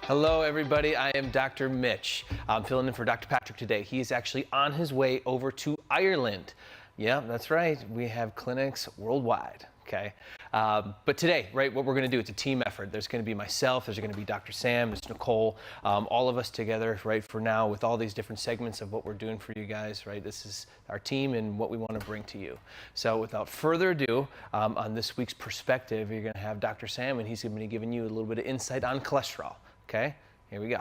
Hello, everybody. I am Dr. Mitch. I'm filling in for Dr. Patrick today. He's actually on his way over to Ireland. Yeah, that's right. We have clinics worldwide. Okay. But today, right, what we're going to do, it's a team effort. There's going to be myself, there's going to be Dr. Sam, there's Nicole, all of us together, right, for now with all these different segments of what we're doing for you guys, right? This is our team and what we want to bring to you. So without further ado, on this week's perspective, you're going to have Dr. Sam, and he's going to be giving you a little bit of insight on cholesterol. Okay, here we go.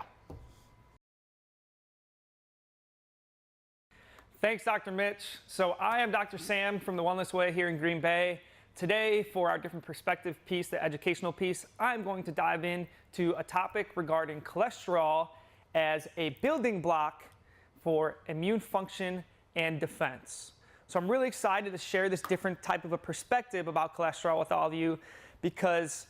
Thanks, Dr. Mitch. So I am Dr. Sam from The Wellness Way here in Green Bay. Today, for our different perspective piece, the educational piece, I'm going to dive into a topic regarding cholesterol as a building block for immune function and defense. So I'm really excited to share this different type of a perspective about cholesterol with all of you because,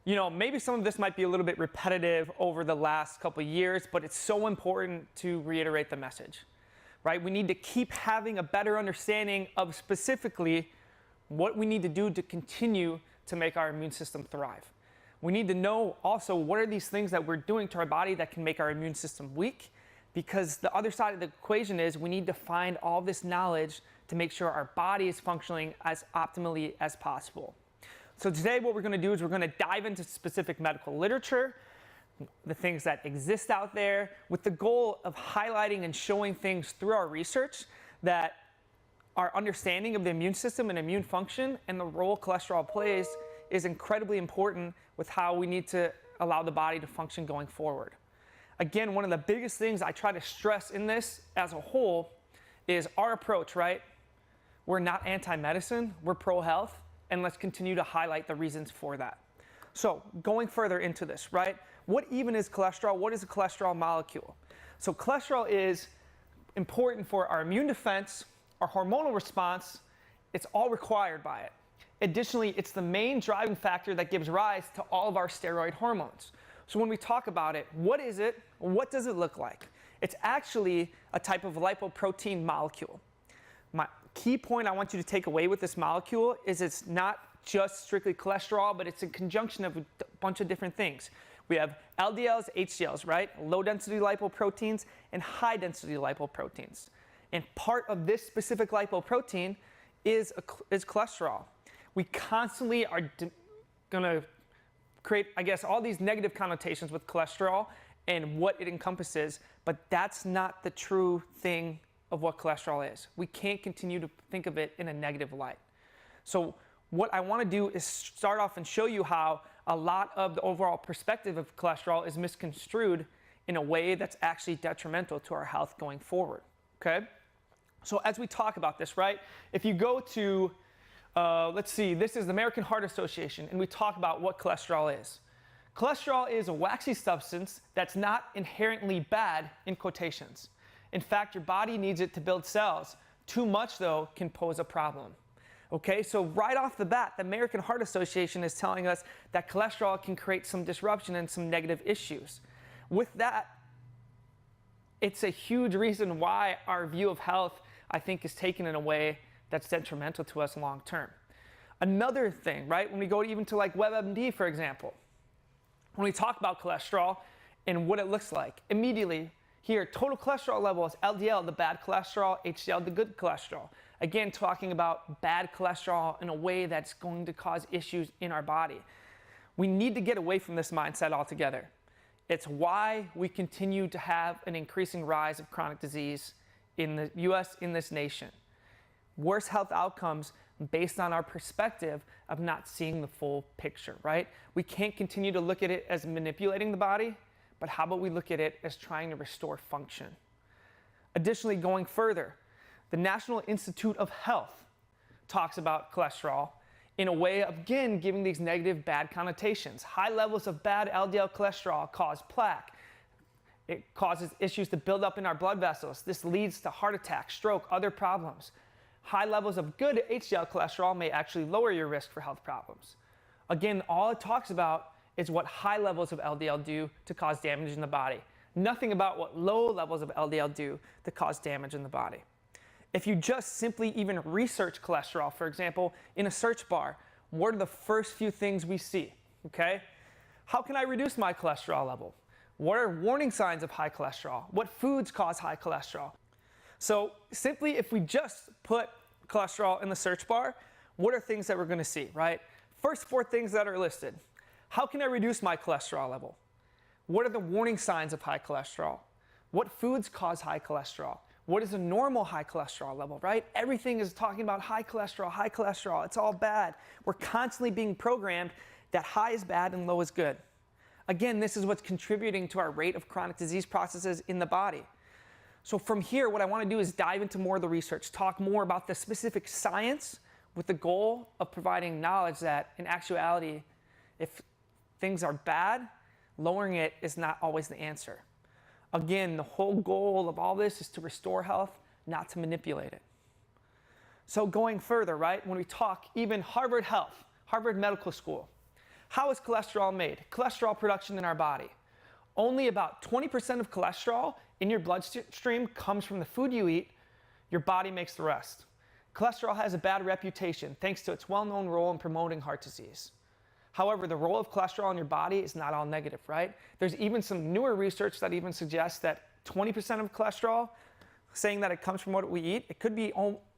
you know, maybe some of this might be a little bit repetitive over the last couple of years, but it's so important to reiterate the message, right? We need to keep having a better understanding of specifically what we need to do to continue to make our immune system thrive. We need to know also what are these things that we're doing to our body that can make our immune system weak, because the other side of the equation is we need to find all this knowledge to make sure our body is functioning as optimally as possible. So today what we're going to do is we're going to dive into specific medical literature, the things that exist out there, with the goal of highlighting and showing things through our research that our understanding of the immune system and immune function and the role cholesterol plays is incredibly important with how we need to allow the body to function going forward. Again, one of the biggest things I try to stress in this as a whole is our approach, right? We're not anti-medicine, we're pro-health, and let's continue to highlight the reasons for that. So going further into this, right? What even is cholesterol? What is a cholesterol molecule? So cholesterol is important for our immune defense, our hormonal response. It's all required by it. Additionally, it's the main driving factor that gives rise to all of our steroid hormones. So when we talk about it, what is it? What does it look like? It's actually a type of lipoprotein molecule. My key point I want you to take away with this molecule is it's not just strictly cholesterol, but it's a conjunction of a bunch of different things. We have LDLs, HDLs, right? Low density lipoproteins and high density lipoproteins. And part of this specific lipoprotein is cholesterol. We constantly are going to create, I guess, all these negative connotations with cholesterol and what it encompasses, but that's not the true thing of what cholesterol is. We can't continue to think of it in a negative light. So what I want to do is start off and show you how a lot of the overall perspective of cholesterol is misconstrued in a way that's actually detrimental to our health going forward, okay? So as we talk about this, right, if you go to, let's see, this is the American Heart Association, and we talk about what cholesterol is. Cholesterol is a waxy substance that's not inherently bad in quotations. In fact, your body needs it to build cells. Too much, though, can pose a problem. Okay, so right off the bat, the American Heart Association is telling us that cholesterol can create some disruption and some negative issues. With that, it's a huge reason why our view of health, I think, is taken in a way that's detrimental to us long term. Another thing, right, when we go even to like WebMD, for example, when we talk about cholesterol and what it looks like, immediately here, total cholesterol level is LDL, the bad cholesterol, HDL, the good cholesterol. Again, talking about bad cholesterol in a way that's going to cause issues in our body. We need to get away from this mindset altogether. It's why we continue to have an increasing rise of chronic disease in the US, in this nation. Worse health outcomes based on our perspective of not seeing the full picture, right? We can't continue to look at it as manipulating the body, but how about we look at it as trying to restore function? Additionally, going further, the National Institute of Health talks about cholesterol in a way of, again, giving these negative, bad connotations. High levels of bad LDL cholesterol cause plaque. It causes issues to build up in our blood vessels. This leads to heart attack, stroke, other problems. High levels of good HDL cholesterol may actually lower your risk for health problems. Again, all it talks about is what high levels of LDL do to cause damage in the body. Nothing about what low levels of LDL do to cause damage in the body. If you just simply even research cholesterol, for example, in a search bar, what are the first few things we see, okay? How can I reduce my cholesterol level? What are warning signs of high cholesterol? What foods cause high cholesterol? So simply, if we just put cholesterol in the search bar, what are things that we're going to see, right? First 4 things that are listed. How can I reduce my cholesterol level? What are the warning signs of high cholesterol? What foods cause high cholesterol? What is a normal high cholesterol level, right? Everything is talking about high cholesterol. It's all bad. We're constantly being programmed that high is bad and low is good. Again, this is what's contributing to our rate of chronic disease processes in the body. So from here, what I want to do is dive into more of the research, talk more about the specific science with the goal of providing knowledge that in actuality, if things are bad, lowering it is not always the answer. Again, the whole goal of all this is to restore health, not to manipulate it. So going further, right, when we talk even Harvard Health, Harvard Medical School, how is cholesterol made? Cholesterol production in our body. Only about 20% of cholesterol in your bloodstream comes from the food you eat. Your body makes the rest. Cholesterol has a bad reputation thanks to its well-known role in promoting heart disease. However, the role of cholesterol in your body is not all negative, right? There's even some newer research that even suggests that 20% of cholesterol, saying that it comes from what we eat, it could be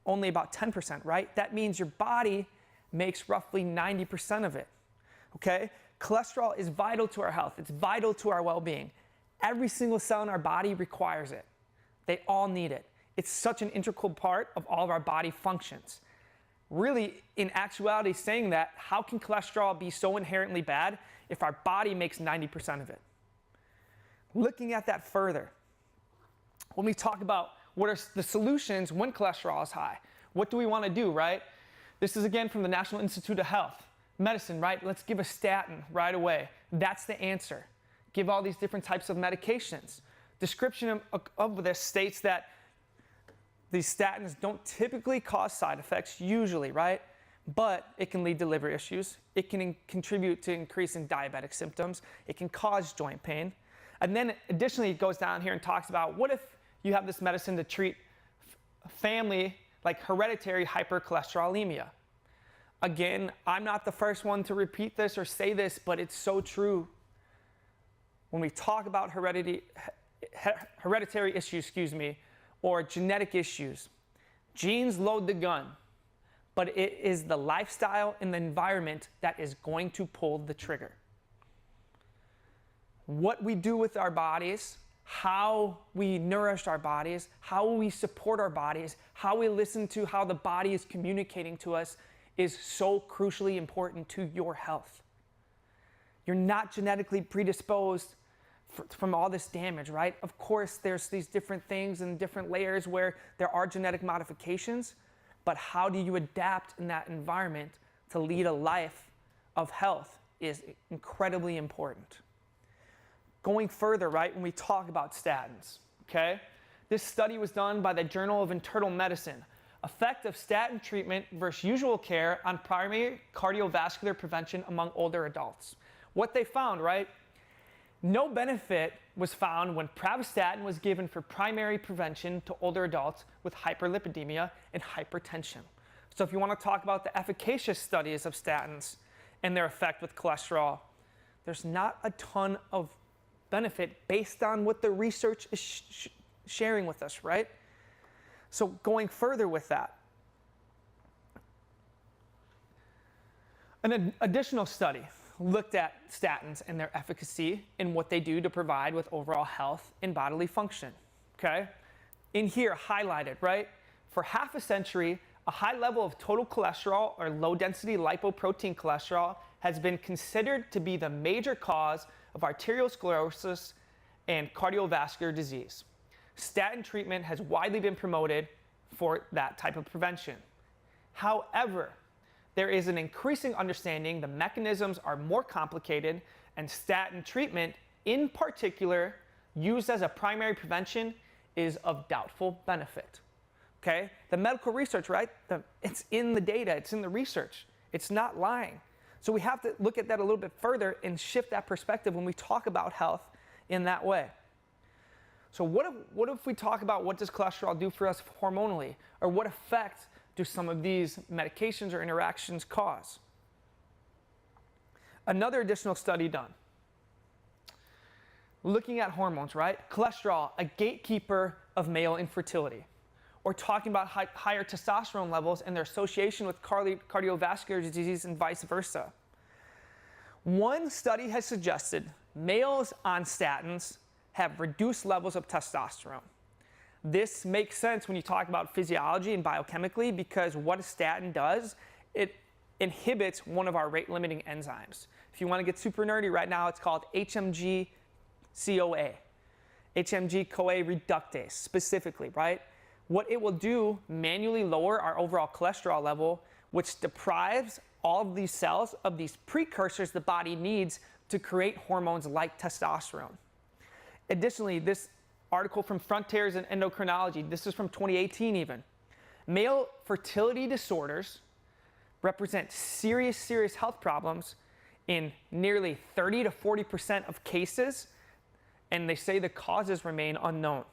only about 10%, right? That means your body makes roughly 90% of it. Okay? Cholesterol is vital to our health. It's vital to our well-being. Every single cell in our body requires it. They all need it. It's such an integral part of all of our body functions. Really, in actuality, saying that, how can cholesterol be so inherently bad if our body makes 90% of it? Looking at that further, when we talk about what are the solutions when cholesterol is high, what do we want to do, right? This is again from the National Institute of Health. Medicine, right? Let's give a statin right away. That's the answer. Give all these different types of medications. Description of this states that these statins don't typically cause side effects, usually, right? But it can lead to liver issues. It can contribute to increasing diabetic symptoms. It can cause joint pain. And then additionally, it goes down here and talks about what if you have this medicine to treat family like hereditary hypercholesterolemia. Again, I'm not the first one to repeat this or say this, but it's so true. When we talk about hereditary issues, or genetic issues, genes load the gun, but it is the lifestyle and the environment that is going to pull the trigger. What we do with our bodies, how we nourish our bodies, how we support our bodies, how we listen to how the body is communicating to us is so crucially important to your health. You're not genetically predisposed from all this damage, right? Of course, there's these different things and different layers where there are genetic modifications, but how do you adapt in that environment to lead a life of health is incredibly important. Going further, right, when we talk about statins, okay? This study was done by the Journal of Internal Medicine. Effect of statin treatment versus usual care on primary cardiovascular prevention among older adults. What they found, right? No benefit was found when pravastatin was given for primary prevention to older adults with hyperlipidemia and hypertension. So if you want to talk about the efficacious studies of statins and their effect with cholesterol, there's not a ton of benefit based on what the research is sharing with us, right? So going further with that, an additional study looked at statins and their efficacy and what they do to provide with overall health and bodily function, okay? In here, highlighted, right? For half a century, a high level of total cholesterol or low-density lipoprotein cholesterol has been considered to be the major cause of arteriosclerosis and cardiovascular disease. Statin treatment has widely been promoted for that type of prevention. However, there is an increasing understanding the mechanisms are more complicated, and statin treatment, in particular, used as a primary prevention, is of doubtful benefit. Okay? The medical research, right? It's in the data, it's in the research. It's not lying. So we have to look at that a little bit further and shift that perspective when we talk about health in that way. So what if we talk about what does cholesterol do for us hormonally, or what effect do some of these medications or interactions cause? Another additional study done. looking at hormones, right? Cholesterol, a gatekeeper of male infertility. Or talking about higher testosterone levels and their association with cardiovascular disease and vice versa. One study has suggested males on statins have reduced levels of testosterone. This makes sense when you talk about physiology and biochemically, because what a statin does, it inhibits one of our rate-limiting enzymes. If you want to get super nerdy right now, it's called HMG-CoA. HMG-CoA reductase specifically, right? What it will do, manually lower our overall cholesterol level, which deprives all of these cells of these precursors the body needs to create hormones like testosterone. Additionally, this article from Frontiers in Endocrinology, this is from 2018 even. Male fertility disorders represent serious health problems in nearly 30 to 40% of cases, and they say the causes remain unknown.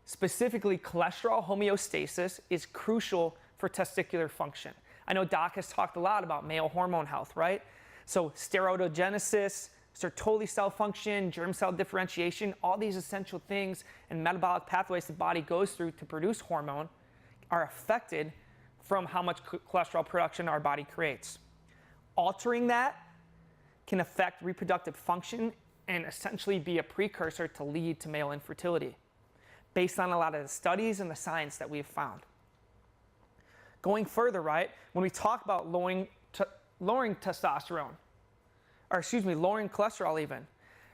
Specifically, cholesterol homeostasis is crucial for testicular function. I know Doc has talked a lot about male hormone health, right? So steroidogenesis, Sertoli cell function, germ cell differentiation, all these essential things and metabolic pathways the body goes through to produce hormone are affected from how much cholesterol production our body creates. Altering that can affect reproductive function and essentially be a precursor to lead to male infertility, based on a lot of the studies and the science that we've found. Going further, right, when we talk about lowering testosterone, or excuse me, lowering cholesterol even,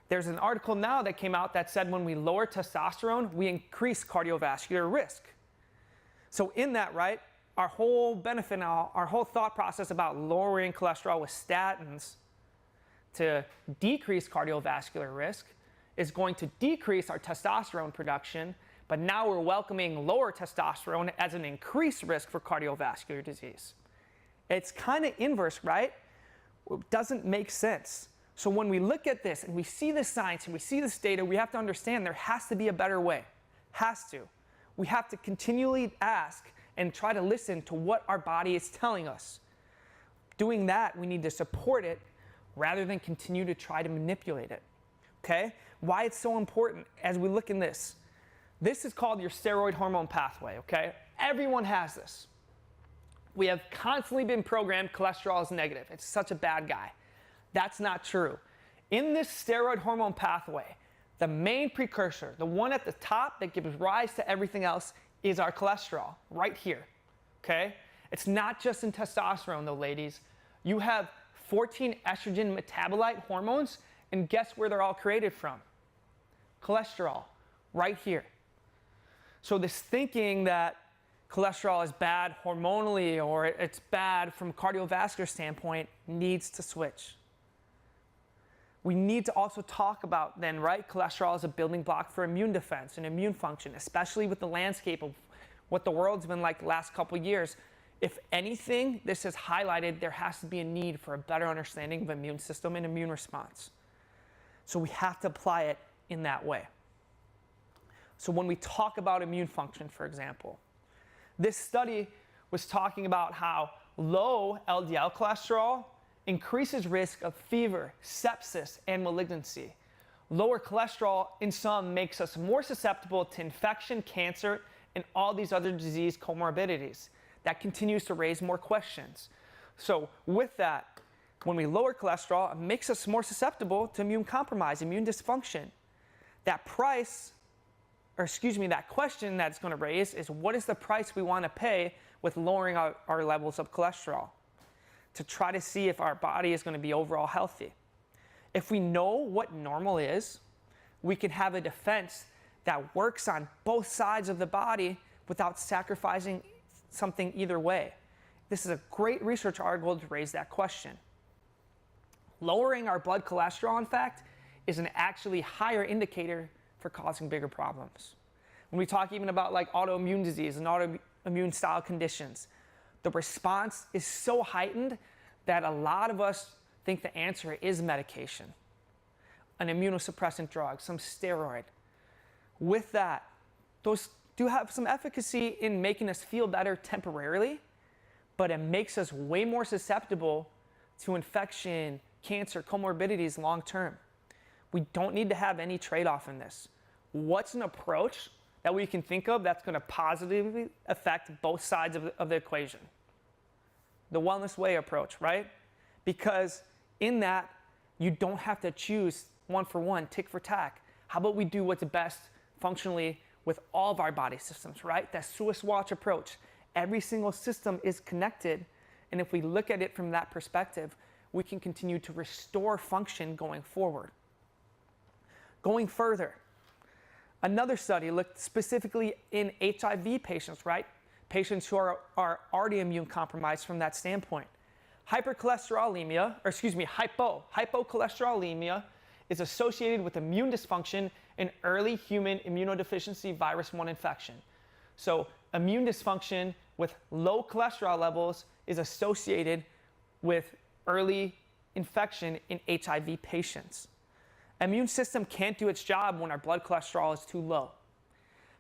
there's an article now that came out that said when we lower testosterone, we increase cardiovascular risk. So in that, right, our whole benefit now, our whole thought process about lowering cholesterol with statins to decrease cardiovascular risk is going to decrease our testosterone production, but now we're welcoming lower testosterone as an increased risk for cardiovascular disease. It's kind of inverse, right? It doesn't make sense. So when we look at this and we see this science and we see this data, we have to understand there has to be a better way. Has to. We have to continually ask and try to listen to what our body is telling us. Doing that, we need to support it rather than continue to try to manipulate it. Okay? Why it's so important as we look in this. This is called your steroid hormone pathway, okay? Everyone has this. We have constantly been programmed cholesterol is negative. It's such a bad guy. That's not true. In this steroid hormone pathway, the main precursor, the one at the top that gives rise to everything else, is our cholesterol, right here, okay? It's not just in testosterone though, ladies. You have 14 estrogen metabolite hormones, and guess where they're all created from? Cholesterol, right here. So this thinking that cholesterol is bad hormonally or it's bad from a cardiovascular standpoint needs to switch. We need to also talk about then, right, cholesterol is a building block for immune defense and immune function, especially with the landscape of what the world's been like the last couple of years. If anything, this has highlighted there has to be a need for a better understanding of immune system and immune response. So we have to apply it in that way. So when we talk about immune function, for example, this study was talking about how low LDL cholesterol increases risk of fever, sepsis, and malignancy. Lower cholesterol in some makes us more susceptible to infection, cancer, and all these other disease comorbidities. That continues to raise more questions. So with that, when we lower cholesterol, it makes us more susceptible to immune compromise, immune dysfunction. That question that's going to raise is, what is the price we want to pay with lowering our levels of cholesterol to try to see if our body is going to be overall healthy? If we know what normal is, we can have a defense that works on both sides of the body without sacrificing something either way. This is a great research article to raise that question. Lowering our blood cholesterol, in fact, is an actually higher indicator for causing bigger problems. When we talk even about like autoimmune disease and autoimmune style conditions, the response is so heightened that a lot of us think the answer is medication, an immunosuppressant drug, some steroid. With that, those do have some efficacy in making us feel better temporarily, but it makes us way more susceptible to infection, cancer, comorbidities long term. We don't need to have any trade-off in this. What's an approach that we can think of that's going to positively affect both sides of the equation? The wellness way approach, right? Because in that, you don't have to choose one for one, tick for tack. How about we do what's best functionally with all of our body systems, right? That Swiss watch approach. Every single system is connected, and if we look at it from that perspective, we can continue to restore function going forward. Going further, another study looked specifically in HIV patients, right? Patients who are already immune compromised from that standpoint. Hypocholesterolemia is associated with immune dysfunction in early human immunodeficiency virus 1 infection. So immune dysfunction with low cholesterol levels is associated with early infection in HIV patients. Immune system can't do its job when our blood cholesterol is too low.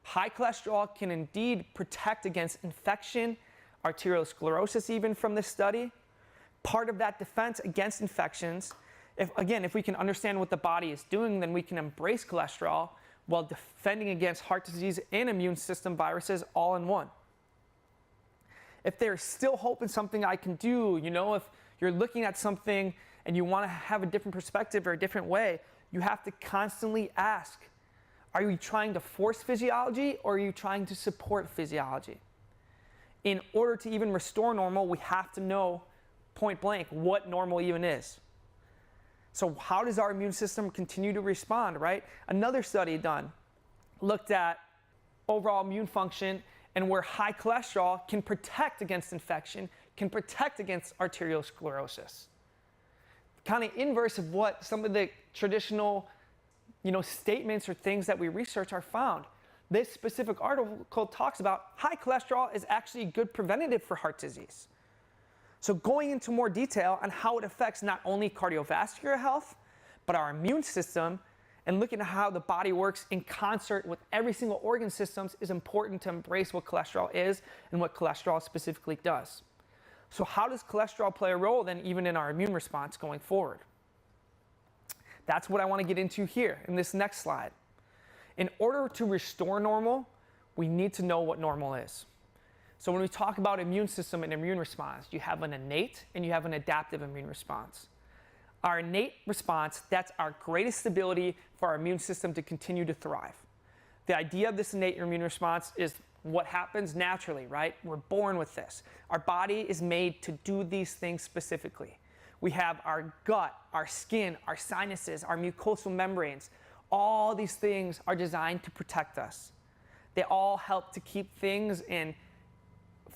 High cholesterol can indeed protect against infection, arteriosclerosis even from this study. Part of that defense against infections, if we can understand what the body is doing, then we can embrace cholesterol while defending against heart disease and immune system viruses all in one. If there's still hope in something I can do, if you're looking at something and you want to have a different perspective or a different way, you have to constantly ask, are you trying to force physiology or are you trying to support physiology? In order to even restore normal, we have to know point blank what normal even is. So how does our immune system continue to respond, right? Another study done looked at overall immune function and where high cholesterol can protect against infection, can protect against arteriosclerosis. Kind of inverse of what some of the traditional statements or things that we research are found. This specific article talks about high cholesterol is actually a good preventative for heart disease. So going into more detail on how it affects not only cardiovascular health, but our immune system, and looking at how the body works in concert with every single organ systems is important to embrace what cholesterol is and what cholesterol specifically does. So how does cholesterol play a role then even in our immune response going forward? That's what I want to get into here in this next slide. In order to restore normal, we need to know what normal is. So when we talk about immune system and immune response, you have an innate and you have an adaptive immune response. Our innate response, that's our greatest ability for our immune system to continue to thrive. The idea of this innate immune response is what happens naturally, right? We're born with this. Our body is made to do these things specifically. We have our gut, our skin, our sinuses, our mucosal membranes. All these things are designed to protect us. They all help to keep things and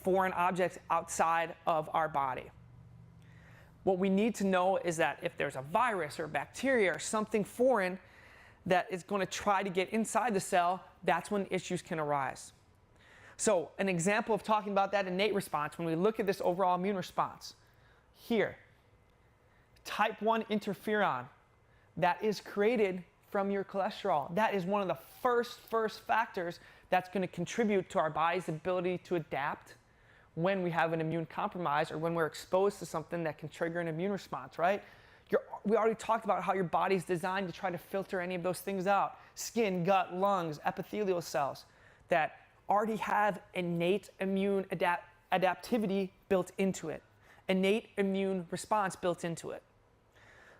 foreign objects outside of our body. What we need to know is that if there's a virus or bacteria or something foreign that is going to try to get inside the cell, that's when issues can arise. So an example of talking about that innate response, when we look at this overall immune response, here, type 1 interferon, that is created from your cholesterol. That is one of the first factors that's going to contribute to our body's ability to adapt when we have an immune compromise or when we're exposed to something that can trigger an immune response, right? We already talked about how your body's designed to try to filter any of those things out. Skin, gut, lungs, epithelial cells that already have innate immune adaptivity built into it, innate immune response built into it.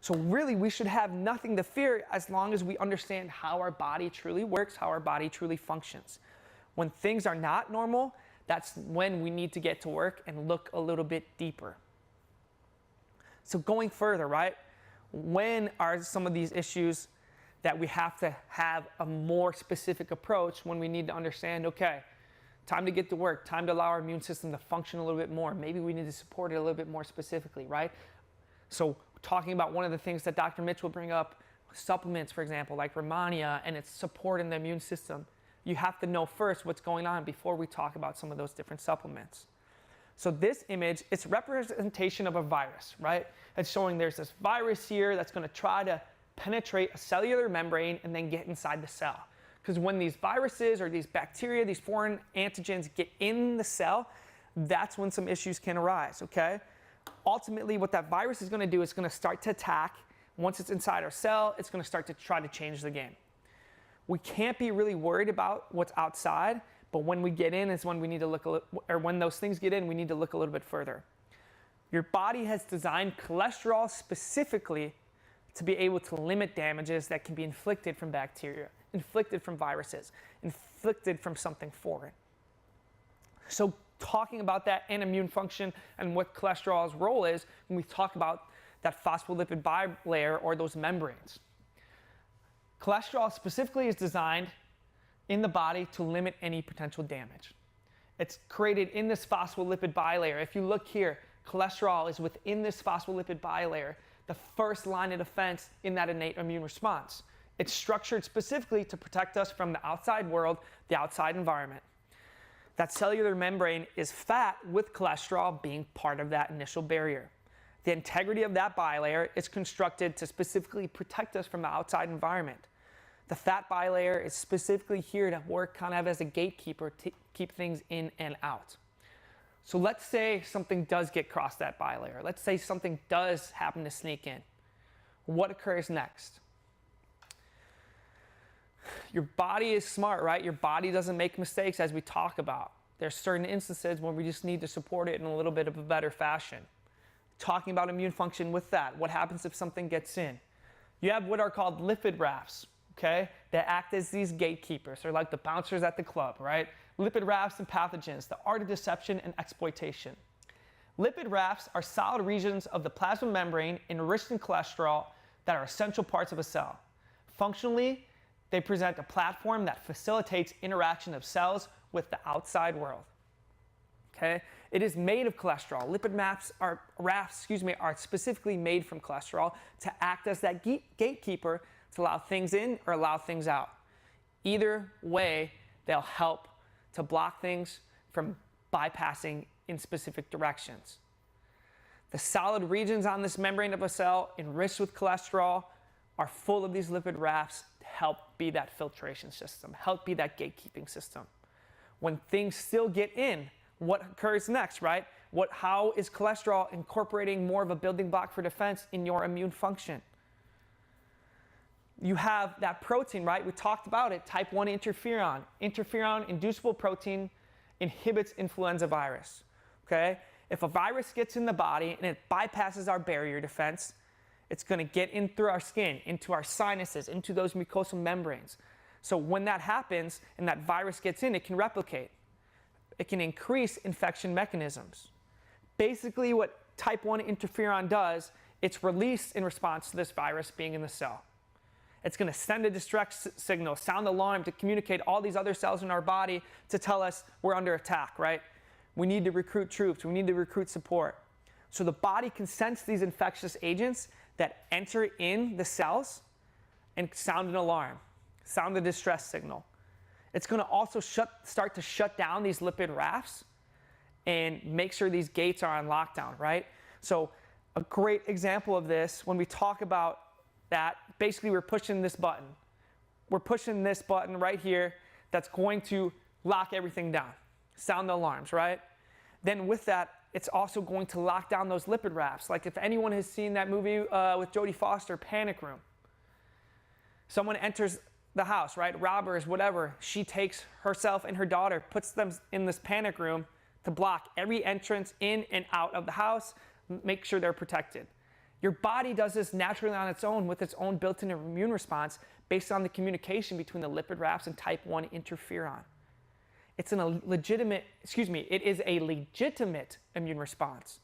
So really, we should have nothing to fear as long as we understand how our body truly works, how our body truly functions. When things are not normal, that's when we need to get to work and look a little bit deeper. So going further, right? When are some of these issues that we have to have a more specific approach when we need to understand, okay, time to get to work, time to allow our immune system to function a little bit more. Maybe we need to support it a little bit more specifically, right? So talking about one of the things that Dr. Mitch will bring up, supplements, for example, like Rehmannia and its support in the immune system. You have to know first what's going on before we talk about some of those different supplements. So this image, it's a representation of a virus, right? It's showing there's this virus here that's going to try to penetrate a cellular membrane and then get inside the cell. Because when these viruses or these bacteria, these foreign antigens get in the cell, that's when some issues can arise, okay? Ultimately, what that virus is going to do is going to start to attack Once it's inside our cell, it's going to start to try to change the game. We can't be really worried about what's outside, but when we get in is when we need to look when those things get in, we need to look a little bit further. Your body has designed cholesterol specifically to be able to limit damages that can be inflicted from bacteria, inflicted from viruses, inflicted from something foreign. So talking about that and immune function and what cholesterol's role is when we talk about that phospholipid bilayer or those membranes. Cholesterol specifically is designed in the body to limit any potential damage. It's created in this phospholipid bilayer. If you look here, cholesterol is within this phospholipid bilayer, the first line of defense in that innate immune response. It's structured specifically to protect us from the outside world, the outside environment. That cellular membrane is fat with cholesterol being part of that initial barrier. The integrity of that bilayer is constructed to specifically protect us from the outside environment. The fat bilayer is specifically here to work kind of as a gatekeeper to keep things in and out. So let's say something does get across that bilayer. Let's say something does happen to sneak in. What occurs next? Your body is smart, right? Your body doesn't make mistakes, as we talk about. There's certain instances when we just need to support it in a little bit of a better fashion. Talking about immune function with that, what happens if something gets in? You have what are called lipid rafts, okay? They act as these gatekeepers. They're like the bouncers at the club, right? Lipid rafts and pathogens, the art of deception and exploitation. Lipid rafts are solid regions of the plasma membrane enriched in cholesterol that are essential parts of a cell. Functionally, they present a platform that facilitates interaction of cells with the outside world. Okay? It is made of cholesterol. Lipid rafts are specifically made from cholesterol to act as that gatekeeper to allow things in or allow things out. Either way, they'll help to block things from bypassing in specific directions. The solid regions on this membrane of a cell enriched with cholesterol are full of these lipid rafts to help be that filtration system, help be that gatekeeping system. When things still get in, what occurs next, right? How is cholesterol incorporating more of a building block for defense in your immune function? You have that protein, right? We talked about it, type 1 interferon. Interferon-inducible protein inhibits influenza virus, okay? If a virus gets in the body and it bypasses our barrier defense, it's going to get in through our skin, into our sinuses, into those mucosal membranes. So when that happens and that virus gets in, it can replicate. It can increase infection mechanisms. Basically what type 1 interferon does, it's released in response to this virus being in the cell. It's going to send a distress signal, sound alarm to communicate all these other cells in our body to tell us we're under attack, right? We need to recruit troops. We need to recruit support. So the body can sense these infectious agents that enter in the cells and sound an alarm, sound a distress signal. It's going to also start to shut down these lipid rafts and make sure these gates are on lockdown, right? So a great example of this, when we talk about that, basically we're pushing this button. We're pushing this button right here that's going to lock everything down, sound the alarms, right? Then with that, it's also going to lock down those lipid rafts. Like if anyone has seen that movie with Jodie Foster, Panic Room. Someone enters the house, right? Robbers, whatever. She takes herself and her daughter, puts them in this panic room to block every entrance in and out of the house, make sure they're protected. Your body does this naturally on its own with its own built-in immune response based on the communication between the lipid rafts and type 1 interferon. It is a legitimate immune response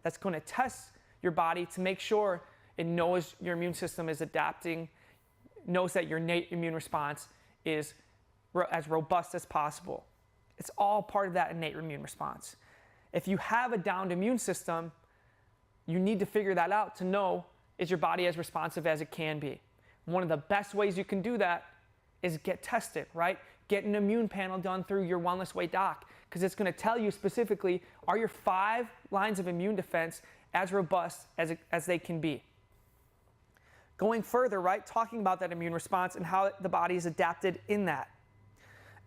that's going to test your body to make sure it knows your immune system is adapting, knows that your innate immune response is as robust as possible. It's all part of that innate immune response. If you have a downed immune system, you need to figure that out to know, is your body as responsive as it can be? One of the best ways you can do that is get tested, right? Get an immune panel done through your Wellness Way doc, because it's going to tell you specifically, are your 5 lines of immune defense as robust as they can be? Going further, right, talking about that immune response and how the body is adapted in that.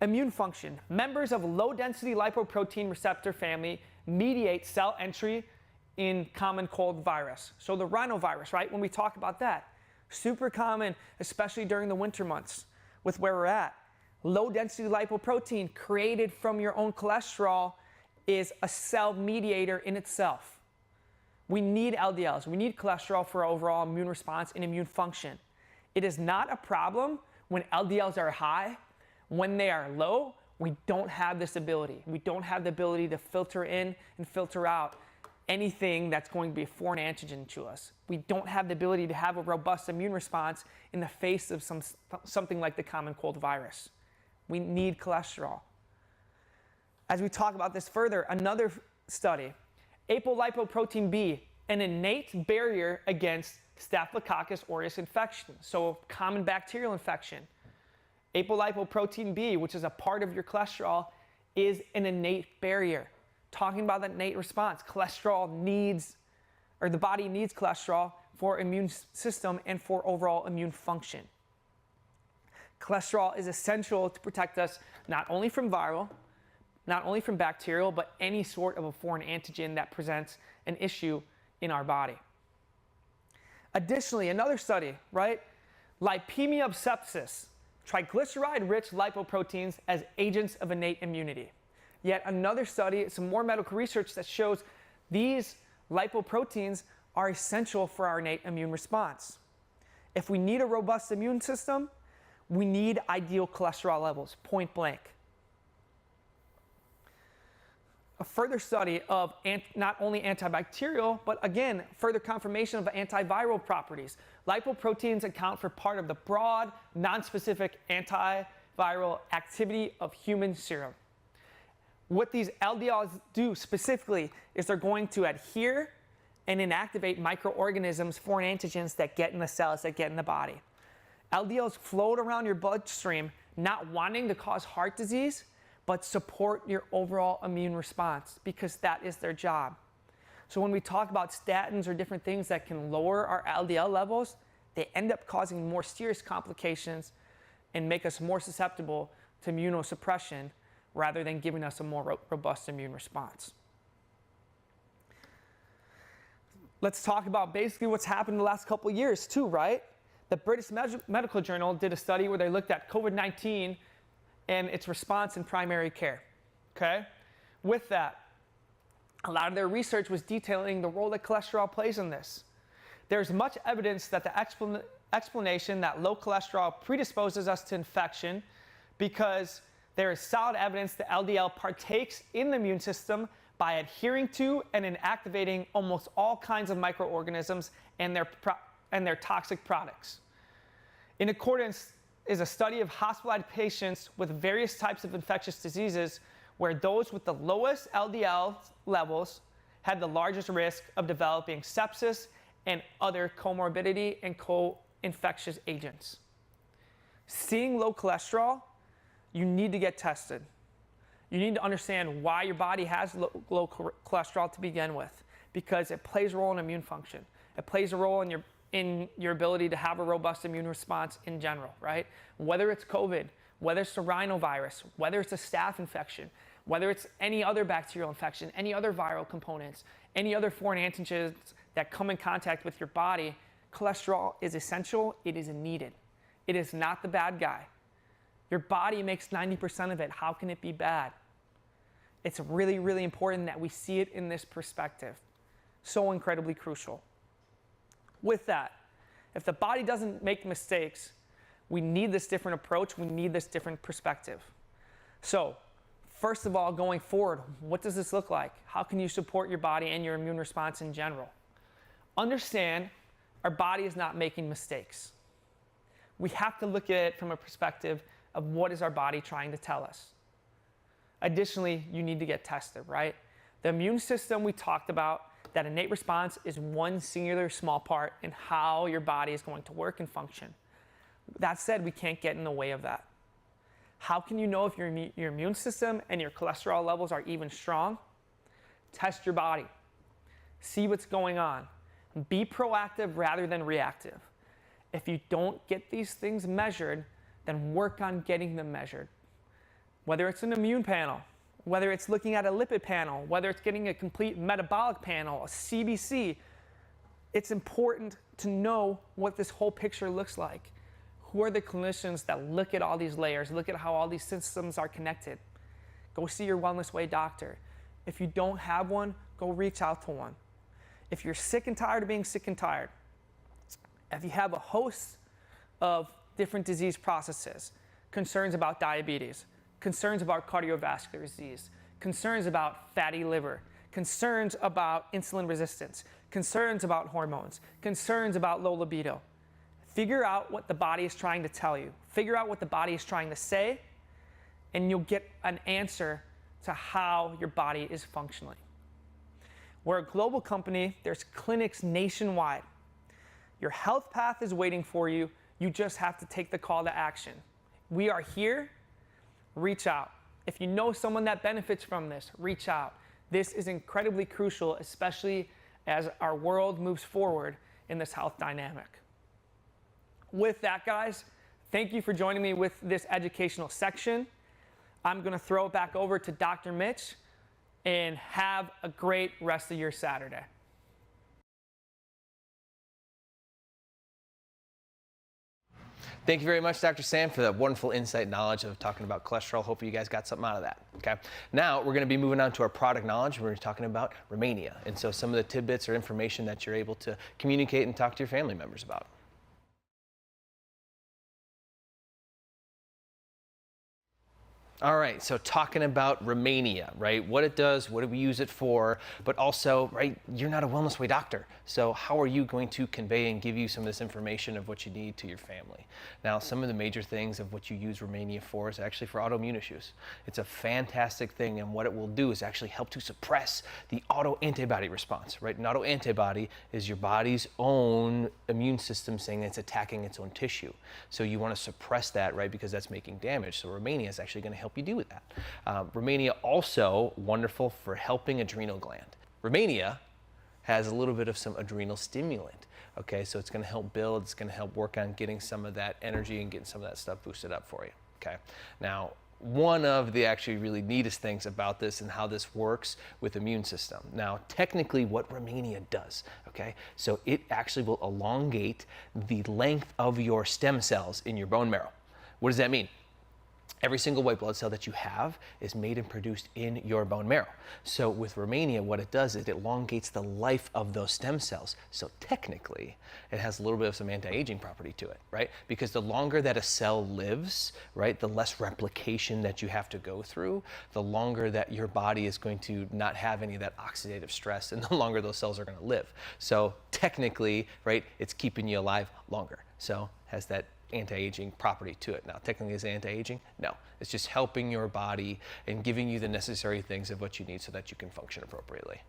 Immune function. Members of low-density lipoprotein receptor family mediate cell entry in common cold virus. So the rhinovirus, right, when we talk about that, Super common, especially during the winter months with where we're at. Low density lipoprotein created from your own cholesterol is a cell mediator in itself. We need LDLs, we need cholesterol for our overall immune response and immune function. It is not a problem when LDLs are high. When they are low, we don't have this ability. We don't have the ability to filter in and filter out anything that's going to be a foreign antigen to us. We don't have the ability to have a robust immune response in the face of something like the common cold virus. We need cholesterol. As we talk about this further, another study, apolipoprotein B, an innate barrier against Staphylococcus aureus infection, so a common bacterial infection. Apolipoprotein B, which is a part of your cholesterol, is an innate barrier. Talking about that innate response, cholesterol needs, or the body needs cholesterol for immune system and for overall immune function. Cholesterol is essential to protect us not only from viral, not only from bacterial, but any sort of a foreign antigen that presents an issue in our body. Additionally, another study, right? Lipemia of sepsis, triglyceride-rich lipoproteins as agents of innate immunity. Yet another study, some more medical research that shows these lipoproteins are essential for our innate immune response. If we need a robust immune system, we need ideal cholesterol levels, point blank. A further study of not only antibacterial, but again, further confirmation of antiviral properties. Lipoproteins account for part of the broad, nonspecific antiviral activity of human serum. What these LDLs do specifically is they're going to adhere and inactivate microorganisms, foreign antigens that get in the cells, that get in the body. LDLs float around your bloodstream, not wanting to cause heart disease, but support your overall immune response because that is their job. So when we talk about statins or different things that can lower our LDL levels, they end up causing more serious complications and make us more susceptible to immunosuppression rather than giving us a more robust immune response. Let's talk about basically what's happened in the last couple of years too, right? The British Medical Journal did a study where they looked at COVID-19 and its response in primary care, okay? With that, a lot of their research was detailing the role that cholesterol plays in this. There's much evidence that the explanation that low cholesterol predisposes us to infection because there is solid evidence that LDL partakes in the immune system by adhering to and inactivating almost all kinds of microorganisms and their toxic products. In accordance is a study of hospitalized patients with various types of infectious diseases where those with the lowest LDL levels had the largest risk of developing sepsis and other comorbidity and co-infectious agents. Seeing low cholesterol, you need to get tested. You need to understand why your body has low cholesterol to begin with, because it plays a role in immune function. It plays a role in your ability to have a robust immune response in general, right? Whether it's COVID, whether it's the rhinovirus, whether it's a staph infection, whether it's any other bacterial infection, any other viral components, any other foreign antigens that come in contact with your body, cholesterol is essential, it is needed. It is not the bad guy. Your body makes 90% of it. How can it be bad? It's really, really important that we see it in this perspective. So incredibly crucial. With that, if the body doesn't make mistakes, we need this different approach. We need this different perspective. So, first of all, going forward, what does this look like? How can you support your body and your immune response in general? Understand our body is not making mistakes. We have to look at it from a perspective of what is our body trying to tell us. Additionally, you need to get tested, right? The immune system we talked about, that innate response is one singular small part in how your body is going to work and function. That said, we can't get in the way of that. How can you know if your immune system and your cholesterol levels are even strong? Test your body. See what's going on. Be proactive rather than reactive. If you don't get these things measured, then work on getting them measured. Whether it's an immune panel, whether it's looking at a lipid panel, whether it's getting a complete metabolic panel, a CBC, it's important to know what this whole picture looks like. Who are the clinicians that look at all these layers, look at how all these systems are connected? Go see your Wellness Way doctor. If you don't have one, go reach out to one. If you're sick and tired of being sick and tired, if you have a host of different disease processes, concerns about diabetes, concerns about cardiovascular disease, concerns about fatty liver, concerns about insulin resistance, concerns about hormones, concerns about low libido, figure out what the body is trying to tell you. Figure out what the body is trying to say, and you'll get an answer to how your body is functioning. We're a global company. There's clinics nationwide. Your health path is waiting for you. You just have to take the call to action. We are here. Reach out. If you know someone that benefits from this, reach out. This is incredibly crucial, especially as our world moves forward in this health dynamic. With that, guys, thank you for joining me with this educational section. I'm going to throw it back over to Dr. Mitch, and have a great rest of your Saturday. Thank you very much, Dr. Sam, for that wonderful insight knowledge of talking about cholesterol. Hopefully you guys got something out of that, okay? Now we're going to be moving on to our product knowledge. We're talking about Rehmannia, and so some of the tidbits or information that you're able to communicate and talk to your family members about. All right, so talking about Rehmannia, right? What it does, what do we use it for, but also, right, you're not a Wellness Way doctor. So how are you going to convey and give you some of this information of what you need to your family? Now, some of the major things of what you use Rehmannia for is actually for autoimmune issues. It's a fantastic thing, and what it will do is actually help to suppress the autoantibody response, right? An autoantibody is your body's own immune system saying it's attacking its own tissue. So you want to suppress that, right, because that's making damage. So Rehmannia is actually going to help you do with that. Rehmannia also wonderful for helping adrenal gland. Rehmannia has a little bit of some adrenal stimulant. Okay, so it's going to help build, it's going to help work on getting some of that energy and getting some of that stuff boosted up for you. Okay, now one of the actually really neatest things about this and how this works with the immune system. Now, technically what Rehmannia does, okay, so it actually will elongate the length of your stem cells in your bone marrow. What does that mean? Every single white blood cell that you have is made and produced in your bone marrow. So with Rehmannia, what it does is it elongates the life of those stem cells. So technically, it has a little bit of some anti-aging property to it, right? Because the longer that a cell lives, right, the less replication that you have to go through, the longer that your body is going to not have any of that oxidative stress, and the longer those cells are going to live. So technically, right, it's keeping you alive longer. So has that anti-aging property to it. Now, technically, is it anti-aging? No. It's just helping your body and giving you the necessary things of what you need so that you can function appropriately.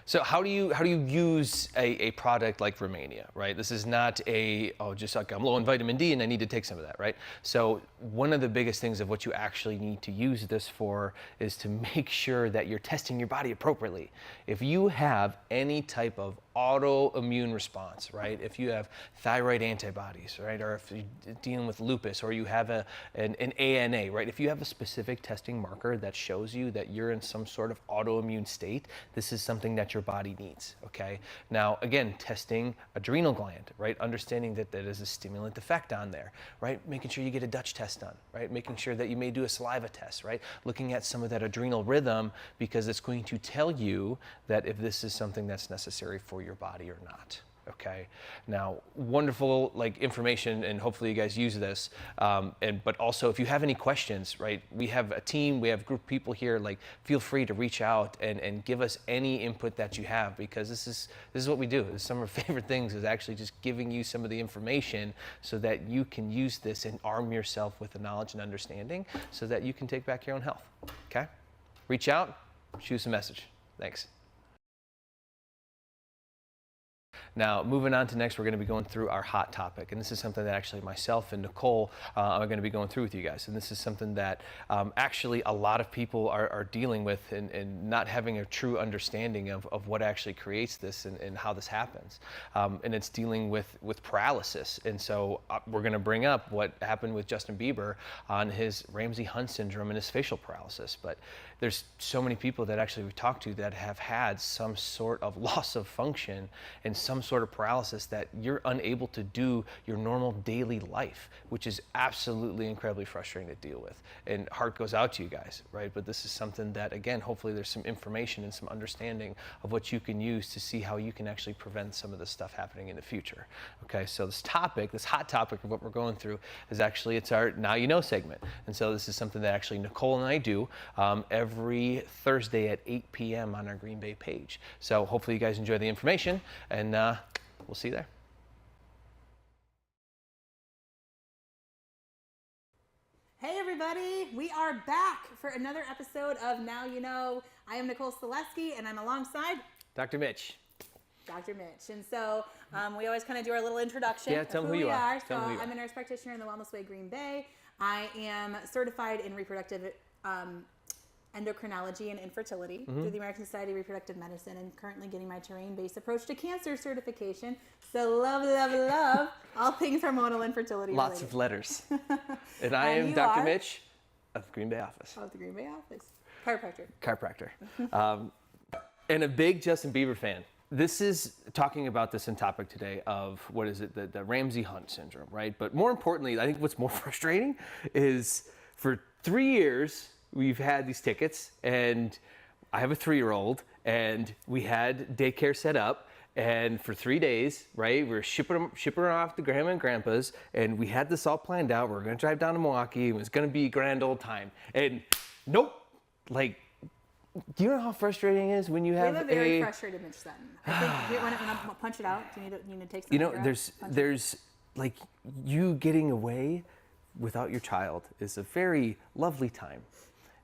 So how do you use a product like Rehmannia, right? This is not a, oh, just like I'm low in vitamin D and I need to take some of that, right? So one of the biggest things of what you actually need to use this for is to make sure that you're testing your body appropriately. If you have any type of autoimmune response, right? If you have thyroid antibodies, right? Or if you're dealing with lupus, or you have an ANA, right? If you have a specific testing marker that shows you that you're in some sort of autoimmune state, this is something that your body needs, okay? Now, again, testing adrenal gland, right? Understanding that that is a stimulant effect on there, right? Making sure you get a Dutch test done, right? Making sure that you may do a saliva test, right? Looking at some of that adrenal rhythm, because it's going to tell you that if this is something that's necessary for your body or not. Okay. Now, wonderful information, and hopefully you guys use this. But also, if you have any questions, right? We have a team, we have a group of people here. Feel free to reach out and give us any input that you have, because this is what we do. Some of our favorite things is actually just giving you some of the information so that you can use this and arm yourself with the knowledge and understanding so that you can take back your own health. Okay. Reach out, shoot us a message. Thanks. Now, moving on to next, we're going to be going through our hot topic. And this is something that actually myself and Nicole are going to be going through with you guys. And this is something that actually a lot of people are dealing with and not having a true understanding of what actually creates this and how this happens. And it's dealing with paralysis. And so we're going to bring up what happened with Justin Bieber on his Ramsay Hunt syndrome and his facial paralysis. But there's so many people that actually we've talked to that have had some sort of loss of function and some sort of paralysis that you're unable to do your normal daily life, which is absolutely incredibly frustrating to deal with. And heart goes out to you guys, right? But this is something that, again, hopefully there's some information and some understanding of what you can use to see how you can actually prevent some of this stuff happening in the future. Okay, so this topic, this hot topic of what we're going through is actually, it's our Now You Know segment. And so this is something that actually Nicole and I do every Thursday at 8 p.m. on our Green Bay page. So hopefully you guys enjoy the information, and we'll see you there. Hey everybody, we are back for another episode of Now You Know. I am Nicole Stileski, and I'm alongside Dr. Mitch. Dr. Mitch. And so we always kind of do our little introduction. Yeah, tell them who you are. So I'm a nurse practitioner in the Wellness Way, Green Bay. I am certified in reproductive endocrinology and infertility through the American Society of Reproductive Medicine, and currently getting my terrain-based approach to cancer certification. So love all things hormonal infertility Lots related. of letters. And I am Dr. Mitch of Green Bay office. Of the Green Bay office. Chiropractor. Chiropractor. And a big Justin Bieber fan. This is talking about this in topic today of, what is it, the Ramsay Hunt syndrome, right? But more importantly, I think what's more frustrating is for 3 years, we've had these tickets, and I have a 3-year-old, and we had daycare set up, and for 3 days, right, we were shipping her off to grandma and grandpa's, and we had this all planned out. We were going to drive down to Milwaukee. It was going to be a grand old time. And nope, like, do you know how frustrating it is when you have We have a very frustrated Mitch Sutton. I think you want to punch it out. Do you need to take some? You know, there's like, you getting away without your child is a very lovely time.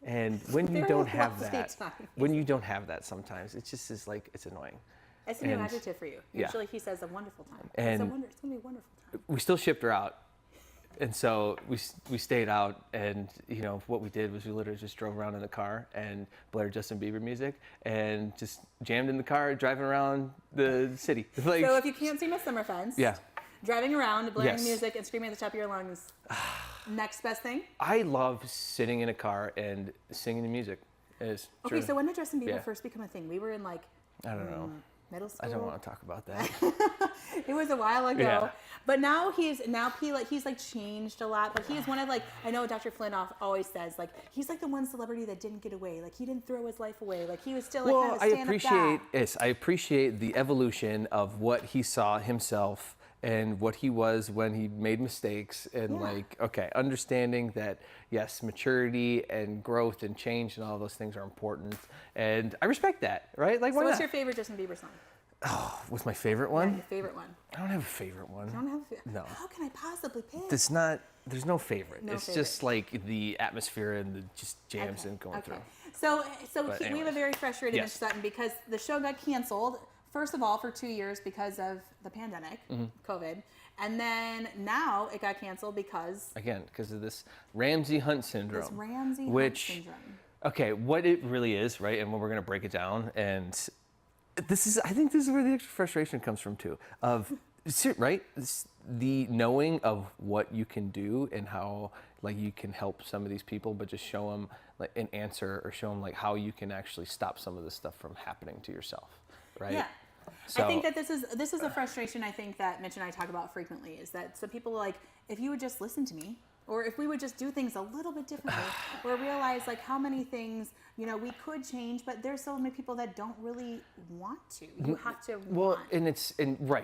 And when you don't have that, sometimes it just is like, it's annoying. It's a new adjective for you. Usually he says a wonderful time. And it's going to be a wonderful time. We still shipped her out. And so we stayed out, and you know what we did was we literally just drove around in the car and blared Justin Bieber music and just jammed in the car driving around the city. Like, so if you can't see my summer fence, driving around, blaring music and screaming at the top of your lungs, next best thing? I love sitting in a car and singing the music. Okay, so when did Justin Bieber first become a thing? We were in like, I don't know. Middle school? I don't want to talk about that. It was a while ago, but now he's like changed a lot. But he is one of, like, I know Dr. Flynn always says, like, he's like the one celebrity that didn't get away. Like, he didn't throw his life away. Like, he was still like kind of a stand-up guy. I appreciate the evolution of what he saw himself and what he was when he made mistakes, and like, okay, understanding that yes, maturity and growth and change and all those things are important, and I respect that, right? Like, so what's your favorite Justin Bieber song? Oh, what's my favorite one? Yeah, your favorite one. I don't have a favorite one. You don't have a favorite? No. How can I possibly pick? There's no favorite. It's just like the atmosphere and the just jams and going through. So we have a very frustrated Mitch Sutton because the show got canceled. First of all, for 2 years because of the pandemic, COVID. And then now it got canceled because of this Ramsay Hunt syndrome. This Ramsay Hunt syndrome. Okay, what it really is, right? And we're going to break it down. And I think this is where the extra frustration comes from too. Right? The knowing of what you can do and how, like, you can help some of these people, but just show them like an answer, or show them like how you can actually stop some of this stuff from happening to yourself, right? Yeah. So, I think that this is a frustration I think that Mitch and I talk about frequently, is that some people are like, if you would just listen to me, or if we would just do things a little bit differently, or realize like how many things, you know, we could change, but there's so many people that don't really want to. You have to want.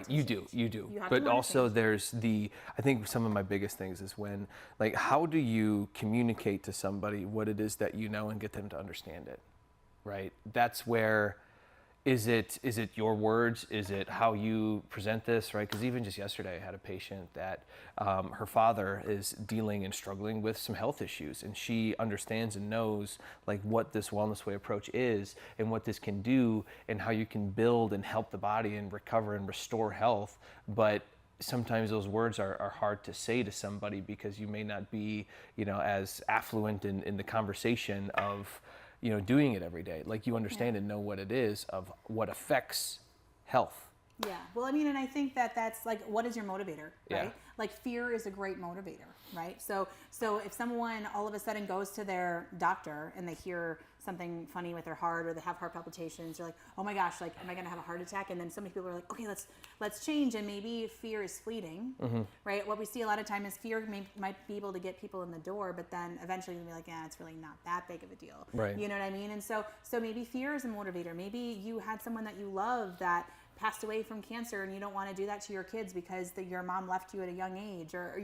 You do. But also I think some of my biggest things is when, like, how do you communicate to somebody what it is that you know and get them to understand it, right? That's where, is it your words? Is it how you present this, right? Because even just yesterday, I had a patient that her father is dealing and struggling with some health issues, and she understands and knows like what this Wellness Way approach is and what this can do and how you can build and help the body and recover and restore health. But sometimes those words are hard to say to somebody because you may not be, you know, as affluent in the conversation of, you know, doing it every day. Like, you understand and know what it is of what affects health. Yeah. Well, I mean, and I think that's like, what is your motivator, right? Yeah. Like, fear is a great motivator, right? So if someone all of a sudden goes to their doctor and they hear something funny with their heart, or they have heart palpitations, or like, oh my gosh, like, am I going to have a heart attack? And then so many people are like, okay, let's change. And maybe fear is fleeting, right? What we see a lot of time is fear might be able to get people in the door, but then eventually you'll be like, yeah, it's really not that big of a deal. Right. You know what I mean? And so maybe fear is a motivator. Maybe you had someone that you love that passed away from cancer, and you don't want to do that to your kids because your mom left you at a young age, or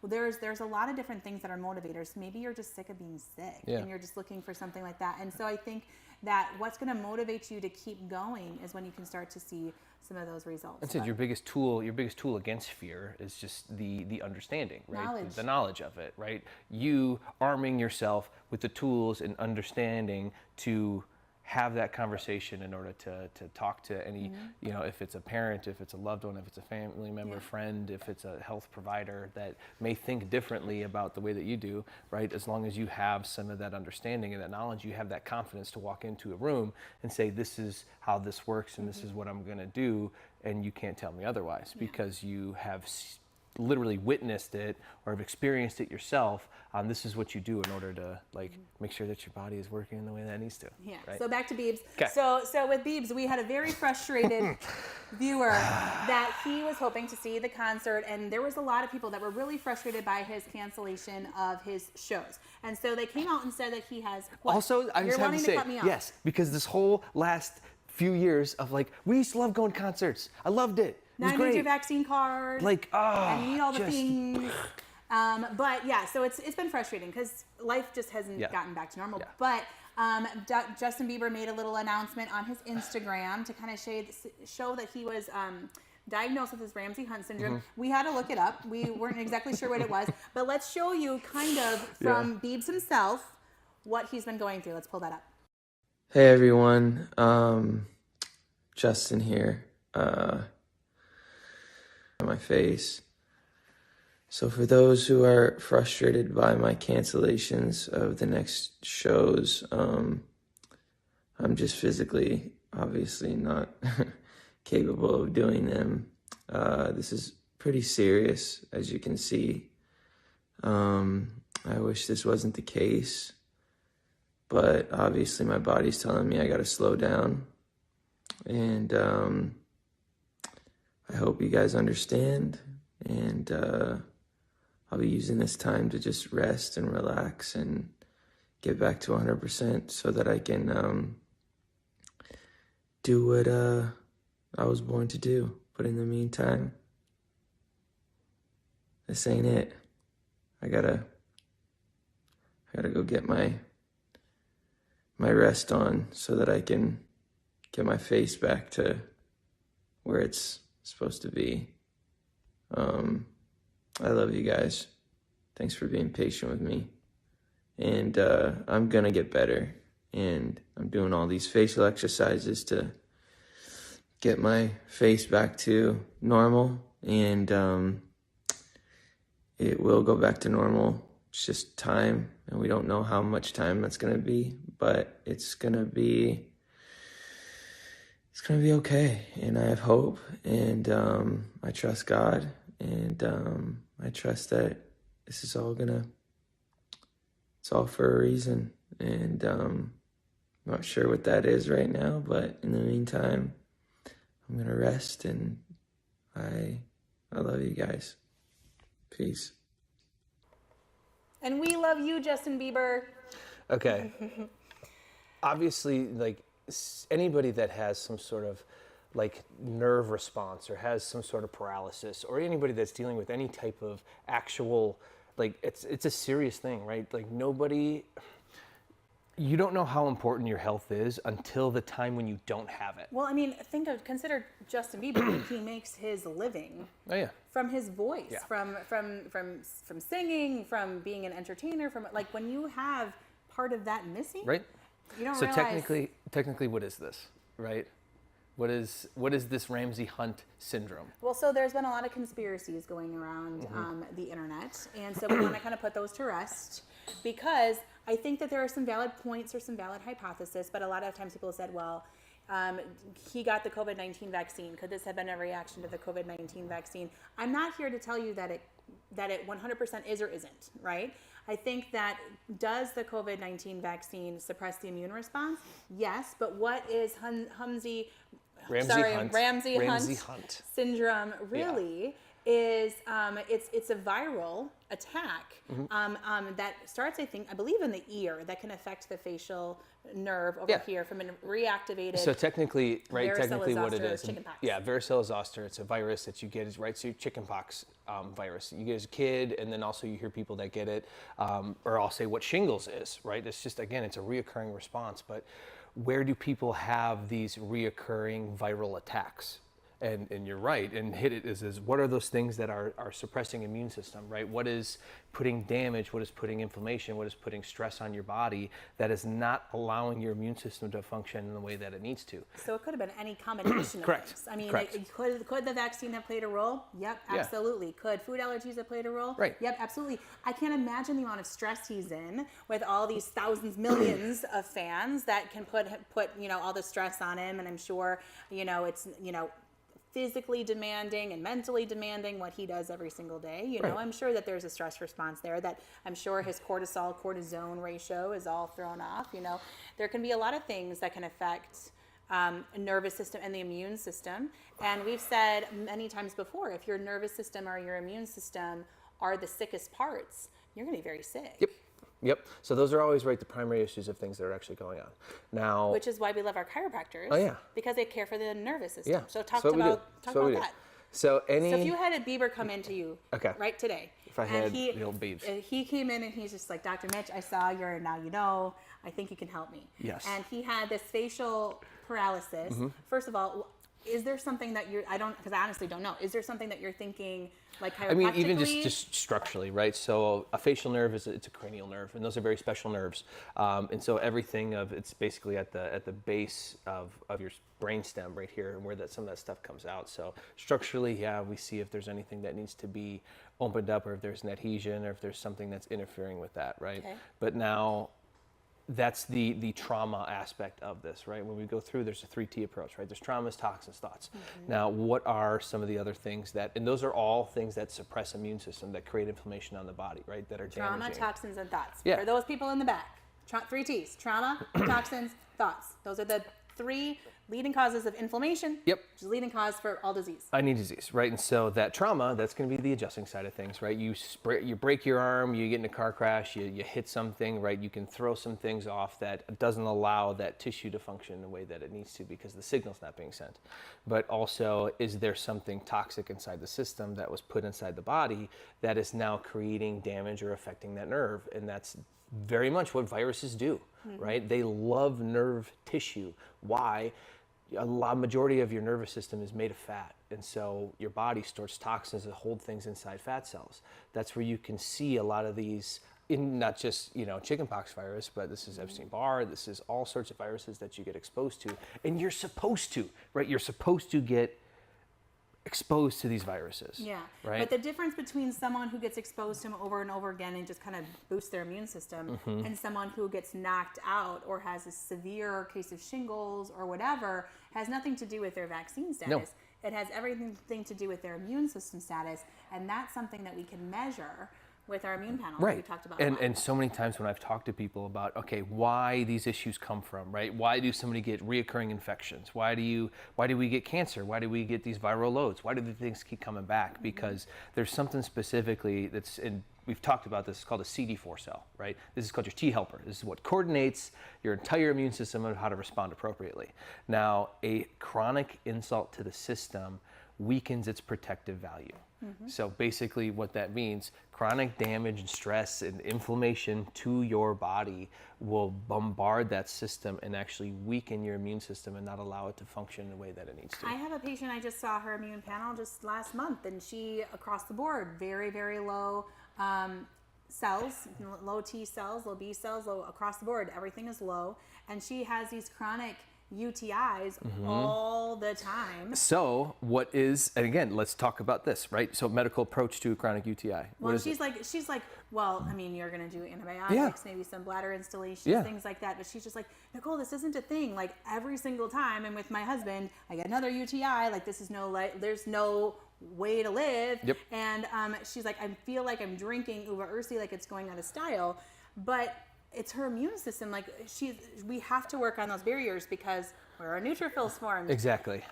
there's a lot of different things that are motivators. Maybe you're just sick of being sick, and you're just looking for something like that. And so I think that what's going to motivate you to keep going is when you can start to see some of those results. That's it. Your biggest tool against fear is just the understanding, right? Knowledge. The knowledge of it, right? You arming yourself with the tools and understanding to have that conversation in order to talk to any, if it's a parent, if it's a loved one, if it's a family member, friend, if it's a health provider that may think differently about the way that you do, right? As long as you have some of that understanding and that knowledge, you have that confidence to walk into a room and say, this is how this works and this is what I'm gonna do, and you can't tell me otherwise because you have literally witnessed it or have experienced it yourself. This is what you do in order to make sure that your body is working in the way that it needs to. Yeah. Right? So back to Beebs. Okay. So with Beebs, we had a very frustrated viewer that he was hoping to see the concert, and there was a lot of people that were really frustrated by his cancellation of his shows. And so they came out and said that he has. What? Also, I just have to say, yes, because this whole last few years of we used to love going to concerts. I loved it. Now I need your vaccine card. And you need all the things. But yeah, so it's been frustrating because life just hasn't gotten back to normal. But Justin Bieber made a little announcement on his Instagram to kind of show that he was diagnosed with his Ramsay Hunt syndrome. We had to look it up. We weren't exactly sure what it was. But let's show you kind of from Biebs himself what he's been going through. Let's pull that up. Hey everyone, Justin here. On my face. So for those who are frustrated by my cancellations of the next shows, I'm just physically obviously not capable of doing them. This is pretty serious, as you can see. I wish this wasn't the case, but obviously my body's telling me I gotta slow down, and I hope you guys understand, and I'll be using this time to just rest and relax and get back to 100% so that I can do what I was born to do. But in the meantime, this ain't it. I gotta go get my rest on so that I can get my face back to where it's supposed to be. I love you guys. Thanks for being patient with me. And I'm gonna get better. And I'm doing all these facial exercises to get my face back to normal. And it will go back to normal. It's just time. And we don't know how much time that's gonna be. But it's gonna be okay, and I have hope, and I trust God, and I trust that this is all it's all for a reason, and I'm not sure what that is right now, but in the meantime, I'm gonna rest, and I love you guys. Peace. And we love you, Justin Bieber. Okay. Obviously, anybody that has some sort of nerve response or has some sort of paralysis, or anybody that's dealing with any type of actual it's a serious thing, right? You don't know how important your health is until the time when you don't have it. Well, I mean, consider Justin Bieber. He makes his living from his voice, from singing, from being an entertainer, from when you have part of that missing, right? You don't so realize. technically, what is this, right? What is this Ramsay Hunt syndrome? Well, so there's been a lot of conspiracies going around the internet, and so we want to kind of put those to rest, because I think that there are some valid points or some valid hypotheses, but a lot of times people have said, well, he got the COVID-19 vaccine. Could this have been a reaction to the COVID-19 vaccine? I'm not here to tell you that it 100% is or isn't, right? I think that does the COVID-19 vaccine suppress the immune response? Yes, but what is Ramsay Hunt syndrome really is it's a viral attack that starts, I believe, in the ear that can affect the facial nerve over here from a reactivated. So technically, right? Technically, what it is, chickenpox. varicella zoster. It's a virus that you get, right? So chickenpox virus you get as a kid, and then also you hear people that get it, or I'll say what shingles is, right? It's just, again, it's a reoccurring response. But where do people have these reoccurring viral attacks? And you're right, and hit it is what are those things that are suppressing immune system, right? What is putting damage, what is putting inflammation, what is putting stress on your body that is not allowing your immune system to function in the way that it needs to? So it could have been any combination of things. I mean, could the vaccine have played a role? Yep, absolutely. Yeah. Could food allergies have played a role? Right. Yep, absolutely. I can't imagine the amount of stress he's in with all these thousands, millions of fans that can put all the stress on him, and I'm sure, it's, physically demanding and mentally demanding what he does every single day. Right. I'm sure that there's a stress response there, that I'm sure his cortisone ratio is all thrown off. There can be a lot of things that can affect nervous system and the immune system. And we've said many times before, if your nervous system or your immune system are the sickest parts, you're going to be very sick. Yep. So those are always, right, the primary issues of things that are actually going on. Now, which is why we love our chiropractors. Oh, yeah. Because they care for the nervous system. Yeah. So talk about that. So if you had a Bieber come into you right today. If I had the old Biebs. He came in and he's just like, Dr. Mitch, I saw your Now You Know. I think you can help me. Yes. And he had this facial paralysis. First of all, is there something that because I honestly don't know. Is there something that you're thinking, like chiropractically? I mean, even just structurally, right? So a facial nerve it's a cranial nerve, and those are very special nerves. And so everything it's basically at the base of your brainstem right here, and where some of that stuff comes out. So structurally, we see if there's anything that needs to be opened up, or if there's an adhesion, or if there's something that's interfering with that, right? Okay. But now, that's the trauma aspect of this, right? When we go through, there's a 3T approach, right? There's traumas, toxins, thoughts. Now, what are some of the other things and those are all things that suppress immune system, that create inflammation on the body, right? That are damaging. Trauma, toxins, and thoughts. Yeah. For those people in the back, 3 T's: trauma, toxins, thoughts. Those are the 3 leading causes of inflammation. Yep. Which is leading cause for all disease. Any disease, right? And so that trauma, that's going to be the adjusting side of things, right? You break your arm, you get in a car crash, you hit something, right? You can throw some things off that doesn't allow that tissue to function in the way that it needs to, because the signal's not being sent. But also, is there something toxic inside the system that was put inside the body that is now creating damage or affecting that nerve? And that's very much what viruses do, right? They love nerve tissue. Why? A majority of your nervous system is made of fat, and so your body stores toxins that hold things inside fat cells. That's where you can see a lot of these, in not just chickenpox virus, but this is Epstein-Barr. This is all sorts of viruses that you get exposed to, and you're supposed to, right? You're supposed to get exposed to these viruses. Yeah. Right. But the difference between someone who gets exposed to them over and over again and just kind of boosts their immune system, and someone who gets knocked out or has a severe case of shingles or whatever has nothing to do with their vaccine status. No. It has everything to do with their immune system status, and that's something that we can measure with our immune panel. Right. We talked about and so many times when I've talked to people about, okay, why these issues come from, right? Why do somebody get reoccurring infections? Why do we get cancer? Why do we get these viral loads? Why do the things keep coming back? Because there's something specifically that's we've talked about this, it's called a CD4 cell, right? This is called your T helper. This is what coordinates your entire immune system on how to respond appropriately. Now, a chronic insult to the system weakens its protective value. So basically what that means, chronic damage and stress and inflammation to your body will bombard that system and actually weaken your immune system and not allow it to function in the way that it needs to. I have a patient, I just saw her immune panel just last month, and she, across the board, very, very low cells, low T cells, low B cells, low across the board, everything is low. And she has these chronic UTIs all the time. So what is, and again, let's talk about this, right? So medical approach to a chronic UTI. Well, she's like, well, I mean, you're going to do antibiotics, Yeah. maybe some bladder installations, Yeah. things like that. But she's just like, Nicole, this isn't a thing. Like every single time I'm with my husband, I get another UTI. Like this is there's no way to live. Yep. And she's like, I feel like I'm drinking Uva Ursi, like it's going out of style. But it's her immune system. Like we have to work on those barriers because where are neutrophils formed? Exactly.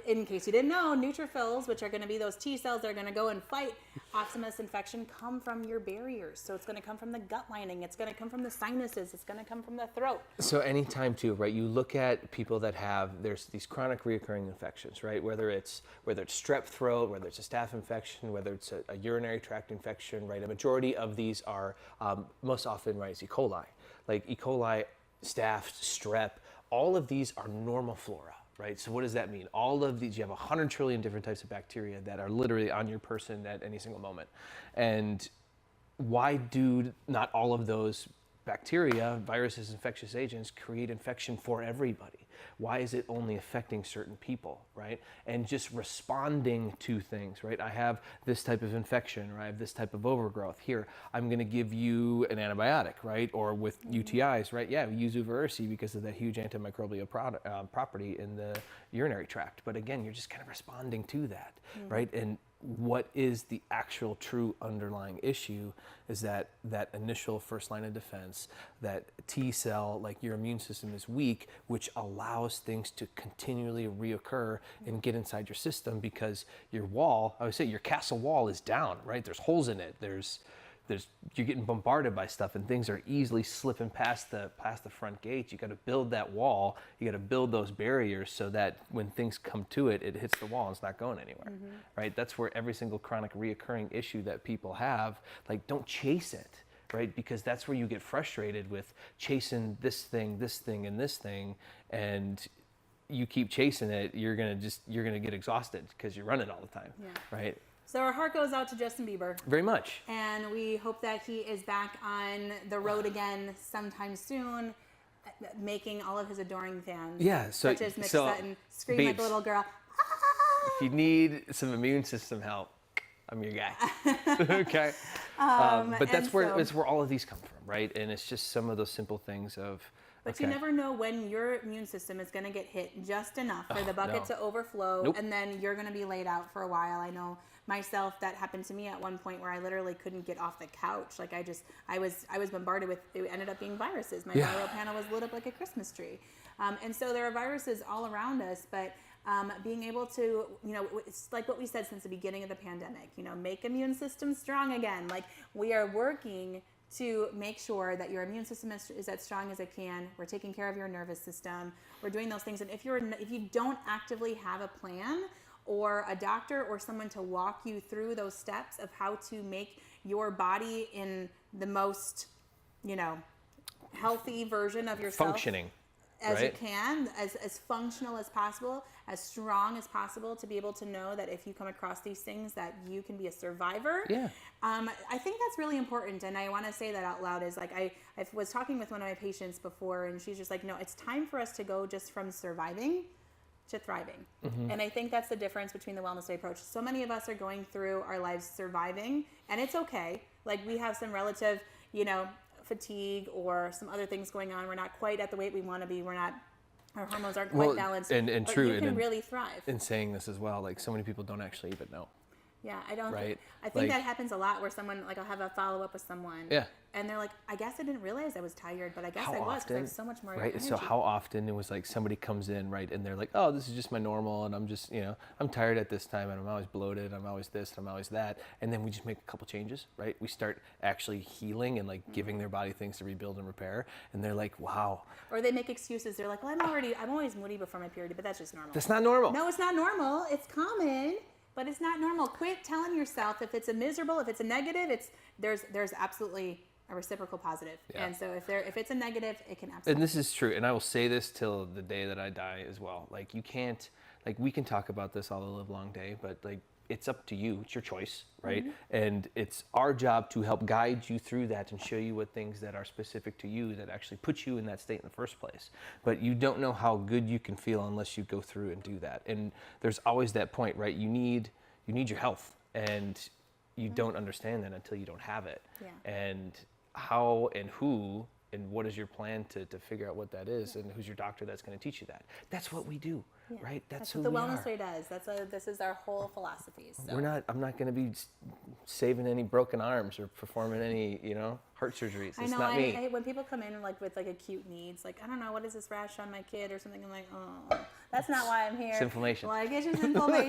In case you didn't know, neutrophils, which are going to be those T cells that are going to go and fight ostomus infection, come from your barriers. So it's going to come from the gut lining. It's going to come from the sinuses. It's going to come from the throat. So anytime too, right? You look at people that there's these chronic reoccurring infections, right? Whether it's strep throat, whether it's a staph infection, whether it's a urinary tract infection, right? A majority of these are most often, right, is E. coli. Like E. coli, staph, strep, all of these are normal flora, right? So what does that mean? All of these, you have 100 trillion different types of bacteria that are literally on your person at any single moment. And why do not all of those bacteria, viruses, infectious agents create infection for everybody? Why is it only affecting certain people, right? And just responding to things, right? I have this type of infection, or I have this type of overgrowth. Here, I'm going to give you an antibiotic, right? Or with UTIs, right? Yeah, we use Uva Ursi because of that huge antimicrobial property in the urinary tract. But again, you're just kind of responding to that, right? And what is the actual true underlying issue is that initial first line of defense, that T cell, like your immune system is weak, which allows things to continually reoccur and get inside your system because your wall, I would say your castle wall is down, right? There's holes in it. You're getting bombarded by stuff and things are easily slipping past the front gate. You got to build that wall. You got to build those barriers so that when things come to it, it hits the wall and it's not going anywhere, right? That's where every single chronic reoccurring issue that people have, like don't chase it, right? Because that's where you get frustrated with chasing this thing, and this thing, and you keep chasing it, you're gonna get exhausted because you're running all the time, right? So our heart goes out to Justin Bieber. Very much. And we hope that he is back on the road again sometime soon, making all of his adoring fans, such as Mitch Sutton, scream like a little girl. If you need some immune system help, I'm your guy. Okay. But that's where all of these come from, right? And it's just some of those simple things of. But you never know when your immune system is going to get hit just enough for the bucket to overflow, and then you're going to be laid out for a while. I know myself, that happened to me at one point where I literally couldn't get off the couch. Like I was bombarded with, it ended up being viruses. My viral panel was lit up like a Christmas tree. And so there are viruses all around us, but being able to, it's like what we said since the beginning of the pandemic, make immune system strong again. Like we are working to make sure that your immune system is as strong as it can. We're taking care of your nervous system. We're doing those things. And if you don't actively have a plan or a doctor or someone to walk you through those steps of how to make your body in the most, healthy version of yourself. Functioning. As you can, as functional as possible, as strong as possible, to be able to know that if you come across these things that you can be a survivor. Yeah. I think that's really important, and I want to say that out loud. Is like I was talking with one of my patients before, and she's just like, no, it's time for us to go just from surviving to thriving. And I think that's the difference between the Wellness Way approach. So many of us are going through our lives surviving, and it's okay. Like we have some relative, fatigue or some other things going on. We're not quite at the weight we want to be. Our hormones aren't quite balanced. And but true. you can really thrive. In saying this as well, like so many people don't actually even know. Yeah, I don't. Right? I think that happens a lot where someone, like I'll have a follow up with someone. Yeah. And they're like, I guess I didn't realize I was tired, but I guess I was because I have so much more right? energy. So how often it was like somebody comes in, right, and they're like, oh, this is just my normal, and I'm just, I'm tired at this time, and I'm always bloated, I'm always this, and I'm always that, and then we just make a couple changes, right? We start actually healing and like giving their body things to rebuild and repair, and they're like, wow. Or they make excuses. They're like, well, I'm always moody before my period, but that's just normal. That's not normal. No, it's not normal. It's common. But it's not normal. Quit telling yourself if it's a miserable, if it's a negative, there's absolutely a reciprocal positive. Yeah. And so if it's a negative, it can absolutely. And this is true, and I will say this till the day that I die as well. Like you can't, like we can talk about this all the live long day, but like it's up to you. It's your choice, right? And it's our job to help guide you through that and show you what things that are specific to you that actually put you in that state in the first place. But you don't know how good you can feel unless you go through and do that. And there's always that point, right? You need your health, and you don't understand that until you don't have it. Yeah. And how and who and what is your plan to figure out what that is, and who's your doctor that's going to teach you that. That's what we do, right? That's who what the we Wellness are. Way does. This is our whole philosophy. So. I'm not going to be saving any broken arms or performing any, heart surgeries. It's not me. When people come in with acute needs, I don't know, what is this rash on my kid or something? I'm like, oh, that's not why I'm here. It's inflammation. It's just inflammation.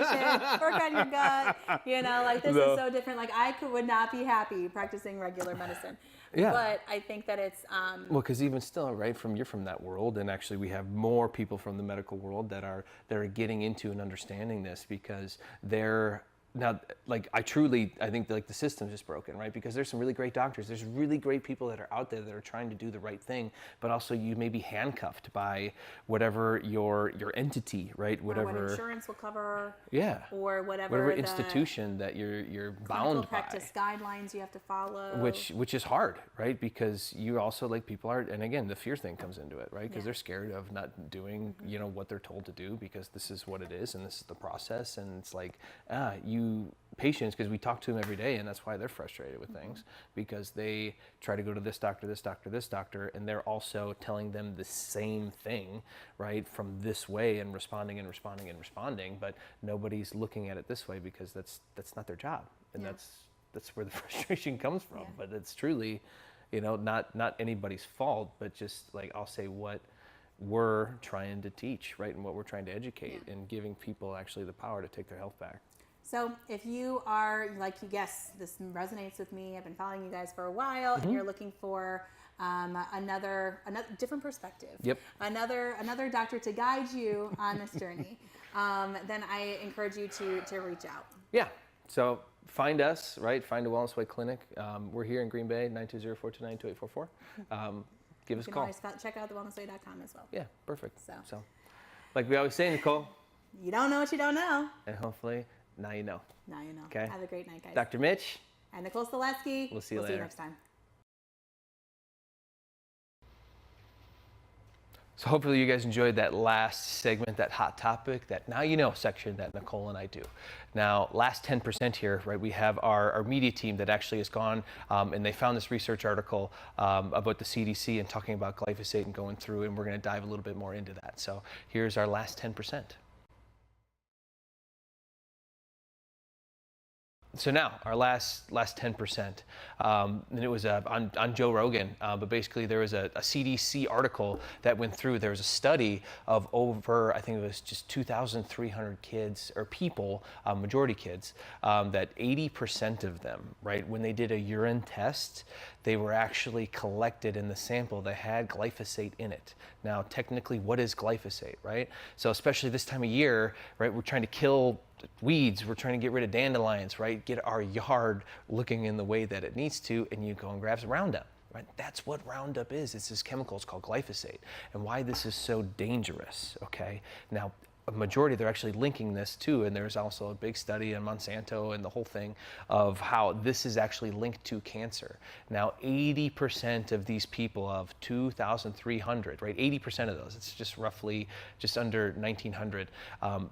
Work on your gut. This is so different. I would not be happy practicing regular medicine. Yeah. But I think that it's well, because even still, right, you're from that world, and actually we have more people from the medical world that are getting into and understanding this, because they're now, I think the system's just broken, right? Because there's some really great doctors, there's really great people that are out there that are trying to do the right thing, but also you may be handcuffed by whatever your entity, right? Whatever or what insurance will cover. Yeah. Or whatever the institution that you're bound by. Practice guidelines you have to follow. Which is hard, right? Because you also people are, and again, the fear thing comes into it, right? Because they're scared of not doing, what they're told to do, because this is what it is and this is the process, and it's patients, because we talk to them every day, and that's why they're frustrated with things, because they try to go to this doctor, and they're also telling them the same thing, right, from this way, and responding, but nobody's looking at it this way, because that's not their job, and that's where the frustration comes from. But it's truly, not anybody's fault, but just I'll say what we're trying to teach, right, and what we're trying to educate, and giving people actually the power to take their health back. So if you are, yes, this resonates with me, I've been following you guys for a while, and you're looking for another different perspective, another doctor to guide you on this journey, then I encourage you to reach out. Yeah. So find us, right? Find a Wellness Way clinic. We're here in Green Bay, 920-429-2844. Give us a call. You can always check out thewellnessway.com as well. Yeah, perfect. So, like we always say, Nicole, you don't know what you don't know. And hopefully, now you know. Now you know. Okay. Have a great night, guys. Dr. Mitch. And Nicole Stileski. We'll see you later. See you next time. So hopefully you guys enjoyed that last segment, that hot topic, that now you know section that Nicole and I do. Now, last 10% here, right, we have our media team that actually has gone and they found this research article about the CDC and talking about glyphosate and going through, and we're going to dive a little bit more into that. So here's our last 10%. So now, our last 10%, and it was on Joe Rogan, but basically there was a CDC article that went through. There was a study of over, I think it was just 2,300 kids, or people, majority kids, that 80% of them, right, when they did a urine test, they were actually collected in the sample that had glyphosate in it. Now, technically, what is glyphosate, right? So especially this time of year, right, we're trying to kill weeds, we're trying to get rid of dandelions, right? Get our yard looking in the way that it needs to, and you go and grab some Roundup, right? That's what Roundup is. It's this chemical, it's called glyphosate, and why this is so dangerous, okay? Now, a majority, they're actually linking this too, and there's also a big study on Monsanto and the whole thing of how this is actually linked to cancer. Now, 80% of these people, of 2,300, right, 80% of those, it's just roughly just under 1,900,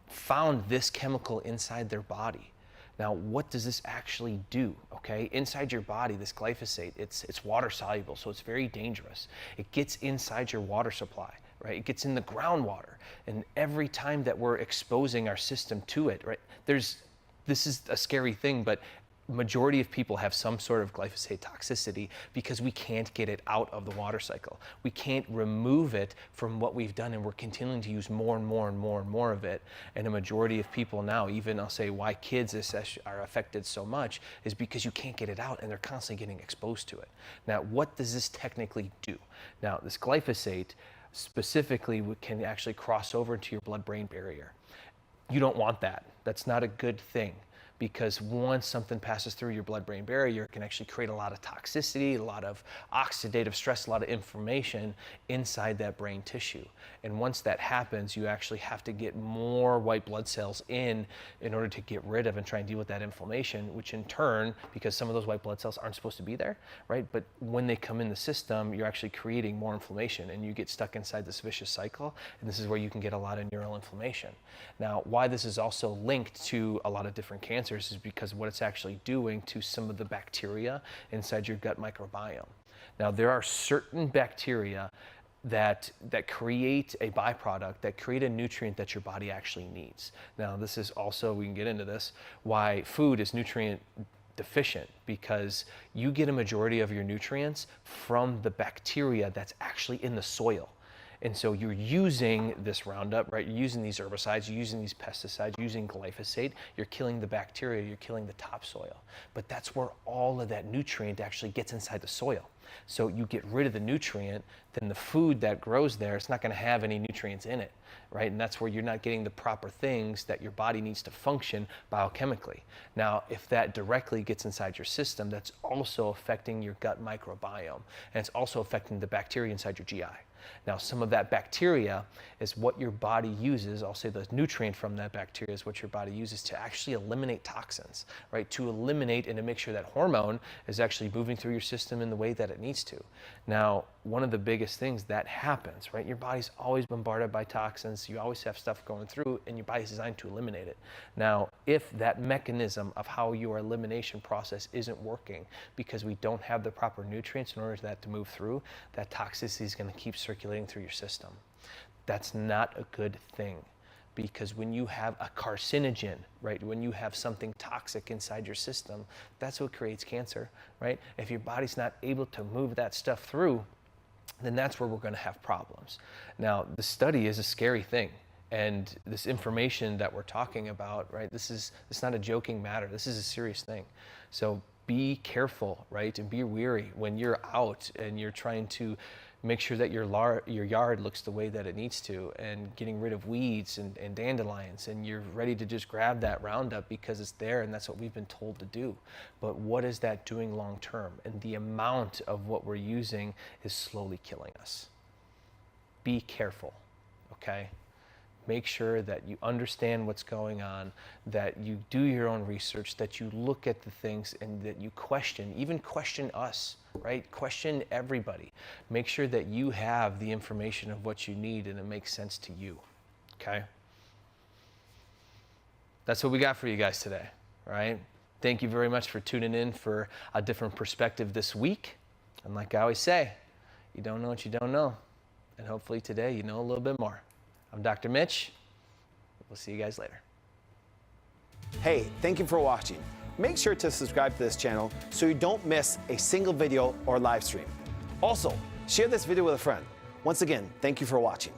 found this chemical inside their body. Now, what does this actually do, okay? Inside your body, this glyphosate, it's water soluble, so it's very dangerous. It gets inside your water supply, right? It gets in the groundwater, and every time that we're exposing our system to it, right, this is a scary thing, but majority of people have some sort of glyphosate toxicity because we can't get it out of the water cycle. We can't remove it from what we've done, and we're continuing to use more and more and more and more of it. And a majority of people now, even I'll say why kids are affected so much, is because you can't get it out and they're constantly getting exposed to it. Now, what does this technically do? Now, this glyphosate specifically can actually cross over into your blood-brain barrier. You don't want that. That's not a good thing. because once something passes through your blood-brain barrier, it can actually create a lot of toxicity, a lot of oxidative stress, a lot of inflammation inside that brain tissue. And once that happens, you actually have to get more white blood cells in order to get rid of and try and deal with that inflammation, which in turn, because some of those white blood cells aren't supposed to be there, right? But when they come in the system, you're actually creating more inflammation and you get stuck inside this vicious cycle. And this is where you can get a lot of neural inflammation. Now, why this is also linked to a lot of different cancers is because what it's actually doing to some of the bacteria inside your gut microbiome. Now, there are certain bacteria that create a byproduct, that create a nutrient that your body actually needs. Now, this is also, we can get into this, why food is nutrient deficient, because you get a majority of your nutrients from the bacteria that's actually in the soil. And so you're using this Roundup, right? You're using these herbicides, you're using these pesticides, you're using glyphosate, you're killing the bacteria, you're killing the topsoil. But that's where all of that nutrient actually gets inside the soil. So you get rid of the nutrient, then the food that grows there, it's not going to have any nutrients in it, right? And that's where you're not getting the proper things that your body needs to function biochemically. Now, if that directly gets inside your system, that's also affecting your gut microbiome, and it's also affecting the bacteria inside your GI. Now, some of that bacteria is what your body uses. I'll say the nutrient from that bacteria is what your body uses to actually eliminate toxins, right? To eliminate and to make sure that hormone is actually moving through your system in the way that it needs to. Now, one of the biggest things that happens, right? Your body's always bombarded by toxins. You always have stuff going through, and your body's designed to eliminate it. Now, if that mechanism of how your elimination process isn't working because we don't have the proper nutrients in order for that to move through, that toxicity is going to keep circulating through your system. That's not a good thing, because when you have a carcinogen, right, when you have something toxic inside your system, that's what creates cancer, right? If your body's not able to move that stuff through, then that's where we're going to have problems. Now, the study is a scary thing. And this information that we're talking about, right, it's not a joking matter. This is a serious thing. So be careful, right, and be wary when you're out and you're trying to make sure that your yard looks the way that it needs to, and getting rid of weeds and dandelions, and you're ready to just grab that Roundup because it's there and that's what we've been told to do. But what is that doing long term? And the amount of what we're using is slowly killing us. Be careful, okay? Make sure that you understand what's going on, that you do your own research, that you look at the things, and that you question, even question us, right? Question everybody. Make sure that you have the information of what you need and it makes sense to you, okay? That's what we got for you guys today, right? Thank you very much for tuning in for a different perspective this week. And like I always say, you don't know what you don't know. And hopefully today you know a little bit more. I'm Dr. Mitch. We'll see you guys later. Hey, thank you for watching. Make sure to subscribe to this channel so you don't miss a single video or live stream. Also, share this video with a friend. Once again, thank you for watching.